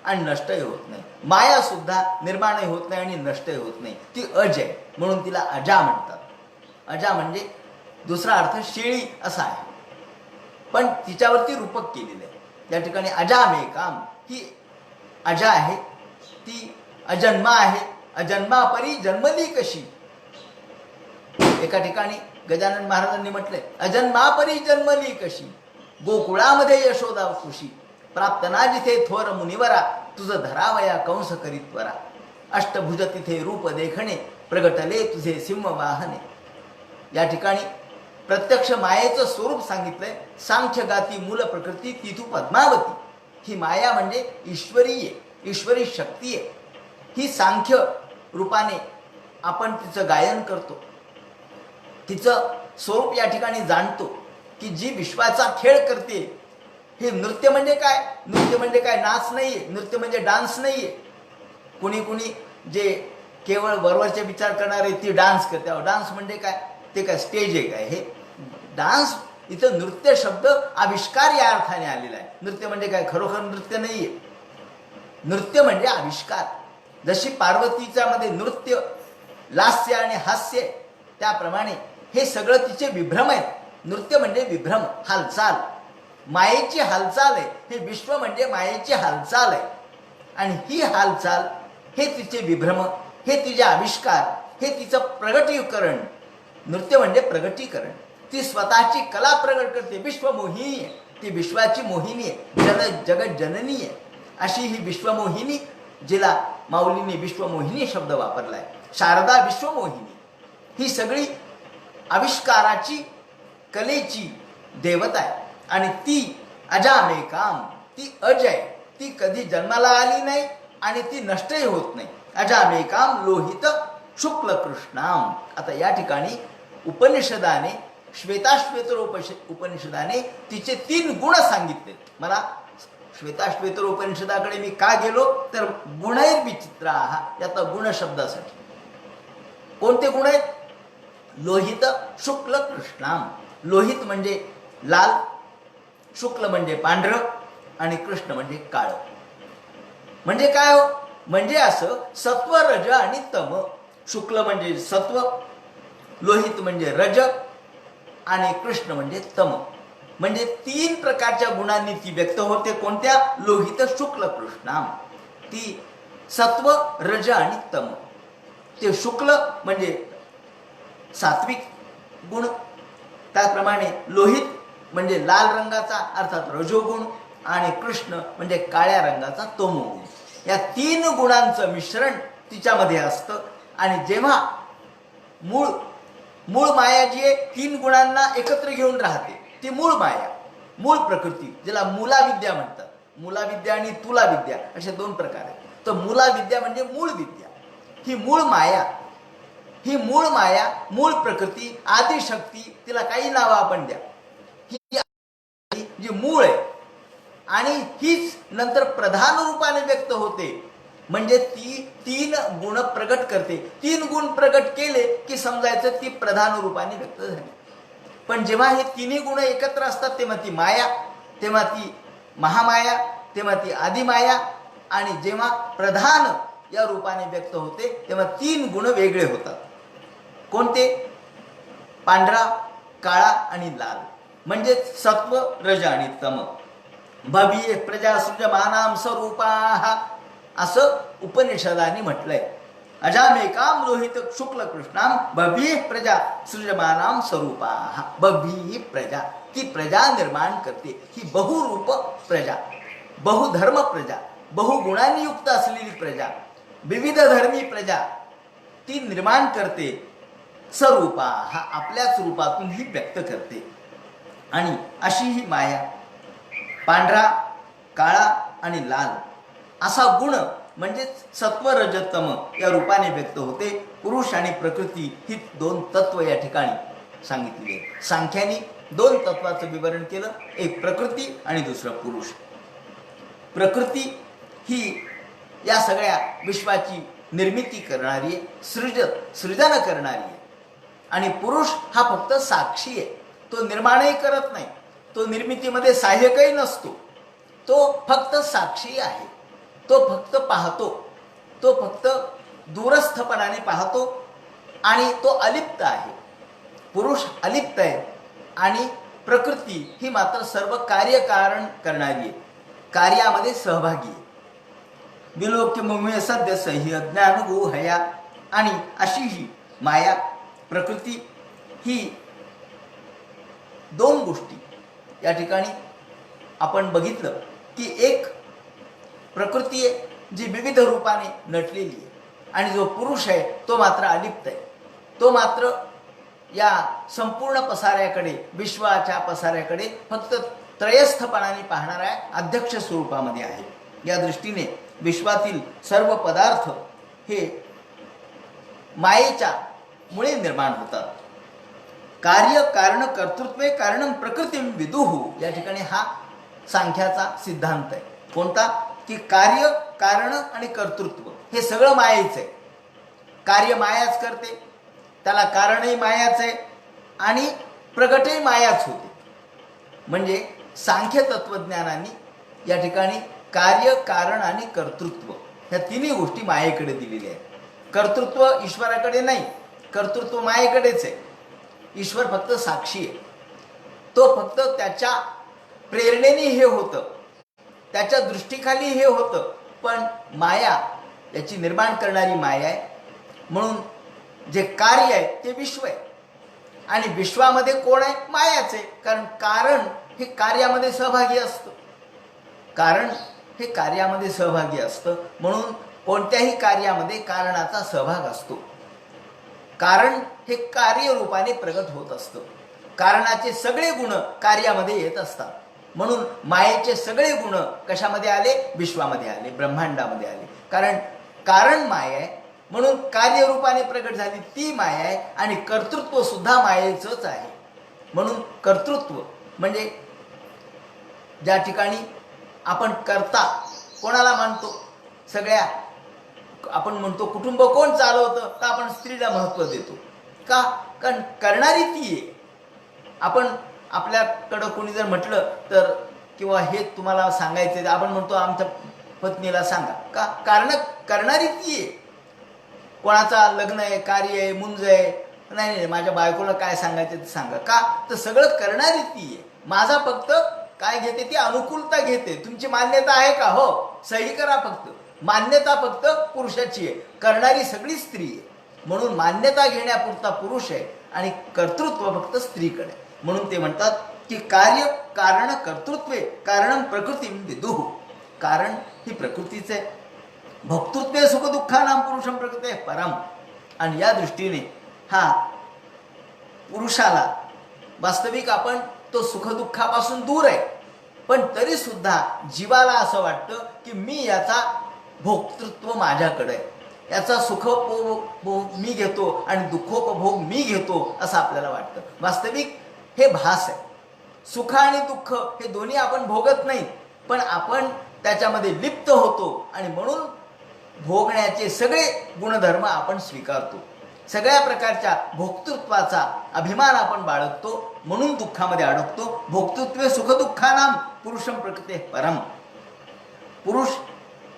आणि नष्टही होत नाही. माया सुद्धा निर्माणही होत नाही आणि नष्टही होत नाही, ती अज आहे, म्हणून तिला अजा म्हणतात. अजा म्हणजे दुसरा अर्थ शेळी असा आहे, पण तिच्यावरती रूपक केलेलं आहे. त्या ठिकाणी अजामेकाम, ही अजा आहे, ती अजन्मा आहे. अजन्मापरी जन्मली कशी. एका ठिकाणी गजानन महाराजांनी म्हटलंय, अजन्मापरी जन्मली कशी, गोकुळामध्ये यशोदा खुशी, प्राप्त ना जिथे थोर मुनिवरा, तुझं धरावया कंस करीत्वरा, अष्टभुज तिथे रूप देखणे, प्रगटले तुझे सिंह वाहने. या ठिकाणी प्रत्यक्ष मायेचं स्वरूप सांगितलंय. सांख्य गाती मूल प्रकृती तिथू पद्मावती. ही माया म्हणजे ईश्वरी शक्ती आहे. ही सांख्य रूपाने आपण तिचं गायन करतो, तिचं स्वरूप या ठिकाणी जाणतो, की जी विश्वाचा खेळ करते. हे नृत्य म्हणजे काय? नृत्य म्हणजे काय? नाच नाहीये. नृत्य म्हणजे डान्स नाहीये. कुणी जे केवळ वरवरचे विचार करणारे ती डान्स करते. डान्स म्हणजे काय? ते काय स्टेज आहे काय? हे डान्स. इथं नृत्य शब्द आविष्कार या अर्थाने आलेला आहे. नृत्य म्हणजे काय? खरोखर नृत्य नाहीये. नृत्य म्हणजे आविष्कार. जशी पार्वतीच्या मध्ये नृत्य, लास्य आणि हास्य, त्याप्रमाणे हे सगळं तिचे विभ्रम आहेत. नृत्य म्हणजे विभ्रम, हालचाल, मायेची हालचाल आहे. हे विश्व म्हणजे मायेची हालचाल आहे. आणि ही हालचाल, हे तिचे विभ्रम, हे तिचे आविष्कार, हे तिचं प्रगटीकरण. नृत्य म्हणजे प्रगटीकरण. ती स्वतःची कला प्रगट करते. विश्वमोहिनी आहे. ती विश्वाची मोहिनी आहे. जगत जननी आहे. अशी ही विश्वमोहिनी, जिला माऊलींनी विश्वमोहिनी शब्द वापरलाय. शारदा विश्वमोहिनी, ही सगळी आविष्काराची, कलेची देवता आहे. आणि ती अजामेकाम, ती अजय, ती कधी जन्माला आली नाही आणि ती नष्टही होत नाही. अजामेकाम लोहित शुक्ल कृष्णाम. आता या ठिकाणी उपनिषदाने, श्वेताश्वेतर उपनिषदाने तिचे 3 गुण सांगितले. मला श्वेताश्वेतर उपनिषदाकडे मी का गेलो तर गुणैर्विचित्राः, याचा गुण शब्दासाठी. कोणते गुण आहेत? लोहित शुक्ल कृष्णाम. लोहित म्हणजे लाल, शुक्ल म्हणजे पांढरं, आणि कृष्ण म्हणजे काळं. म्हणजे काय हो? म्हणजे असं सत्व, रज आणि तम. शुक्ल म्हणजे सत्व, लोहित म्हणजे रज, आणि कृष्ण म्हणजे तम. म्हणजे 3 प्रकारच्या गुणांनी ती व्यक्त होते. कोणत्या? लोहित शुक्ल कृष्णाम. ती सत्व, रज आणि तम. ते शुक्ल म्हणजे सात्विक गुण, त्याप्रमाणे लोहित म्हणजे लाल रंगाचा अर्थात रजोगुण, आणि कृष्ण म्हणजे काळ्या रंगाचा तमोगुण. या 3 गुणांचं मिश्रण तिच्यामध्ये असतं. आणि जेव्हा मूळ माया जी आहे, 3 गुणांना एकत्र घेऊन राहते, ती मूळ माया, मूळ प्रकृती, ज्याला मूलाविद्या म्हणतात. मूलाविद्या आणि तुलाविद्या असे 2 प्रकार आहेत. तर मूलाविद्या म्हणजे मूळ विद्या. ही मूळ माया, ही मूळ माया, मूळ प्रकृती, आदिशक्ती, तिला काही नावं आपण द्या, ही जी मूळ आहे. आणि हीच नंतर प्रधान रूपाने व्यक्त होते. म्हणजे ती 3 गुण प्रगट करते. 3 गुण प्रगट केले की समजायचं ती प्रधान रूपाने व्यक्त झाली. पण जेव्हा हे 3 गुण एकत्र असतात, तेव्हा ती माया, तेव्हा ती महामाया, तेव्हा ती आदिमाया. आणि जेव्हा प्रधान या रूपाने व्यक्त होते, तेव्हा 3 गुण वेगळे होतात. कोणते? पांढरा, काळा आणि लाल. म्हणजे सत्व, रज आणि तम. भवी प्रजा सृजमानाम स्वरूपाः, असं उपनिषदाने म्हटलंय. अजामेकाम लोहित शुक्ल कृष्णाम भवी प्रजा सृजमानाम स्वरूपाः. भवी प्रजा, ती प्रजा निर्माण करते. ही बहुरूप प्रजा, बहुधर्म प्रजा, बहुगुणांनी युक्त असलेली प्रजा, विविध धर्मी प्रजा ती निर्माण करते. स्वरूपाः, आपल्याच रूपातून ही व्यक्त करते. आणि अशी ही माया, पांढरा, काळा आणि लाल असा गुण म्हणजे सत्व, रज, तम या रूपाने व्यक्त होते. पुरुष आणि प्रकृती ही 2 तत्व या ठिकाणी सांगितली आहे. सांख्याने 2 तत्वाचं विवरण केलं, एक प्रकृती आणि दुसरं पुरुष. प्रकृती ही या सगळ्या विश्वाची निर्मिती करणारी आहे, सृजन करणारी आहे. आणि पुरुष हा फक्त साक्षी आहे. तो निर्माणही करत नाही, तो निर्मितीमध्ये सहाय्यकही नसतो. तो फक्त साक्षी आहे. तो फक्त पाहतो, तो फक्त दूरस्थपणाने पाहतो आणि तो अलिप्त आहे. पुरुष अलिप्त आहे आणि प्रकृती ही मात्र सर्व कार्यकारण करणारी आहे, कार्यामध्ये सहभागी आहे. विलोक्य मुमे सद्य सह्य ज्ञान गुहया. आणि अशी ही माया प्रकृती ही दोन गोष्टी या ठिकाणी आपण बघितलं की एक प्रकृती आहे जी विविध रूपाने नटलेली आहे आणि जो पुरुष आहे तो मात्र अलिप्त आहे. तो मात्र या संपूर्ण पसाऱ्याकडे, विश्वाच्या पसाऱ्याकडे फक्त त्रयस्थपणाने पाहणाऱ्या अध्यक्ष स्वरूपामध्ये आहे. या दृष्टीने विश्वातील सर्व पदार्थ हे मायेच्या मुळे निर्माण होतात. कार्य कारण कर्तृत्वे कारणं प्रकृतीं विदुः. या ठिकाणी हा सांख्याचा सिद्धांत आहे. कोणता? की कार्य कारण आणि कर्तृत्व हे सगळं मायेच आहे. कार्य मायाच करते, त्याला कारणही मायाच आहे आणि प्रगटही मायाच होते. म्हणजे सांख्य तत्वज्ञानाने या ठिकाणी कार्य कारण आणि कर्तृत्व ह्या तिन्ही गोष्टी मायेकडे दिलेल्या आहेत. कर्तृत्व ईश्वराकडे नाही, कर्तृत्व मायेकडेच आहे. ईश्वर फक्त साक्षी आहे. तो फक्त त्याच्या प्रेरणेने हे होतं, त्याच्या दृष्टीखाली हे होतं. पण माया याची निर्माण करणारी माया आहे. म्हणून जे कार्य आहे ते विश्व आहे आणि विश्वामध्ये कोण आहे? मायाच आहे. कारण हे कार्यामध्ये सहभागी असतं. कारण हे कार्यामध्ये सहभागी असतं. म्हणून कोणत्याही कार्यामध्ये कारणाचा सहभाग असतो. कारण हे कार्यरूपाने प्रगट होत असतं. कारणाचे सगळे गुण कार्यामध्ये येत असतात. म्हणून मायेचे सगळे गुण कशामध्ये आले? विश्वामध्ये आले, ब्रह्मांडामध्ये आले. कारण माया आहे म्हणून कार्यरूपाने प्रगट झाली ती माया आहे आणि कर्तृत्व सुद्धा मायेचंच आहे. म्हणून कर्तृत्व म्हणजे ज्या ठिकाणी आपण कर्ता कोणाला मानतो? सगळ्या आपण म्हणतो कुटुंब कोण चालवतं? तर आपण स्त्रीला महत्त्व देतो. का? कारण करणारी ती आहे. आपण आपल्याकडं कोणी जर म्हटलं तर किंवा हे तुम्हाला सांगायचं आपण म्हणतो आमच्या पत्नीला सांगा. का? कारण करणारी ती आहे. कोणाचा लग्न आहे, कार्य आहे, मुंज आहे, नाही माझ्या बायकोला काय सांगायचं ते सांगा. का? तर सगळं करणारी ती आहे. माझा फक्त काय घेते? ती अनुकूलता घेते. तुमची मान्यता आहे का? हो, सही करा. फक्त मान्यता फक्त पुरुषाची आहे, करणारी सगळी स्त्री आहे. म्हणून मान्यता घेण्यापुरता पुरुष आहे आणि कर्तृत्व फक्त स्त्रीकडे. म्हणून ते म्हणतात की कार्य कारण कर्तृत्वे कारणं प्रकृतीं विदुः. कारण ही प्रकृतीचे भोक्तृत्वे सुख दुःखानां पुरुषं प्रकृते परम. आणि या दृष्टीने हा पुरुषाला वास्तविक आपण तो सुखदुःखापासून दूर आहे, पण तरी सुद्धा जीवाला असं वाटतं की मी याचा भोक्तृत्व माझ्याकडे आहे, याचा सुखोपभोग मी घेतो आणि दुःखोपभोग मी घेतो असं आपल्याला वाटतं. वास्तविक हे भास आहे. सुख आणि दुःख हे दोन्ही आपण भोगत नाही, पण आपण त्याच्यामध्ये लिप्त होतो आणि म्हणून भोगण्याचे सगळे गुणधर्म आपण स्वीकारतो. सगळ्या प्रकारच्या भोक्तृत्वाचा अभिमान आपण बाळगतो, म्हणून दुःखामध्ये अडकतो. भोक्तृत्वे सुखदुःखानां पुरुषं प्रकृते परम. पुरुष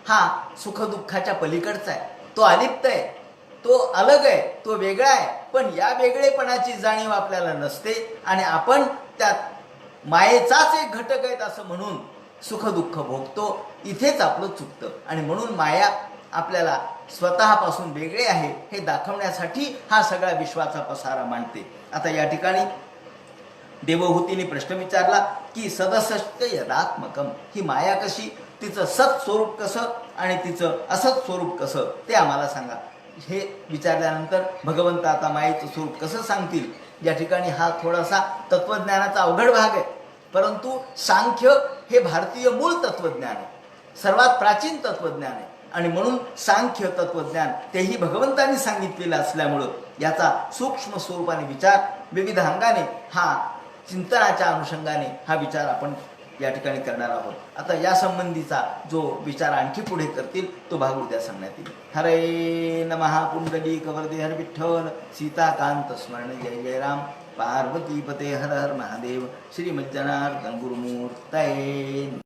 हा सुखदुःखाच्या पलीकडचा आहे. तो अलिप्त आहे, तो अलग आहे, तो वेगळा आहे. पण या वेगळेपणाची जाणीव आपल्याला नसते आणि आपण त्यात मायेचाच एक घटक आहेत असं म्हणून सुखदुःख भोगतो. इथेच आपलं चुकतं. आणि म्हणून माया आपल्याला स्वतःपासून वेगळे आहे हे दाखवण्यासाठी हा सगळा विश्वाचा पसारा मांडते. आता या ठिकाणी देवहूतीने प्रश्न विचारला की सदसत्य यदात्मकम. ही माया कशी? तिचं सत स्वरूप कसं आणि तिचं असत स्वरूप कसं ते आम्हाला सांगा. हे विचारल्यानंतर भगवंत आता मायेचं स्वरूप कसं सांगतील? या ठिकाणी हा थोडासा तत्वज्ञानाचा अवघड भाग आहे. परंतु सांख्य हे भारतीय मूळ तत्वज्ञान आहे, सर्वात प्राचीन तत्वज्ञान आहे. आणि म्हणून सांख्य तत्वज्ञान तेही भगवंतांनी सांगितलेलं असल्यामुळं याचा सूक्ष्म स्वरूपाने विचार विविध अंगाने हा चिंतनाच्या अनुषंगाने हा विचार आपण या ठिकाणी करणार आहोत. आता या संबंधीचा जो विचार आणखी पुढे करतील तो भाग उद्या सांगण्यात येईल. हरे नमः. पुंडलीक वरदे हर विठ्ठल. सीताकांत स्मरण जय जय राम. पार्वतीपते हर हर महादेव. श्रीमज्जनार्दन गुरुमूर्तये.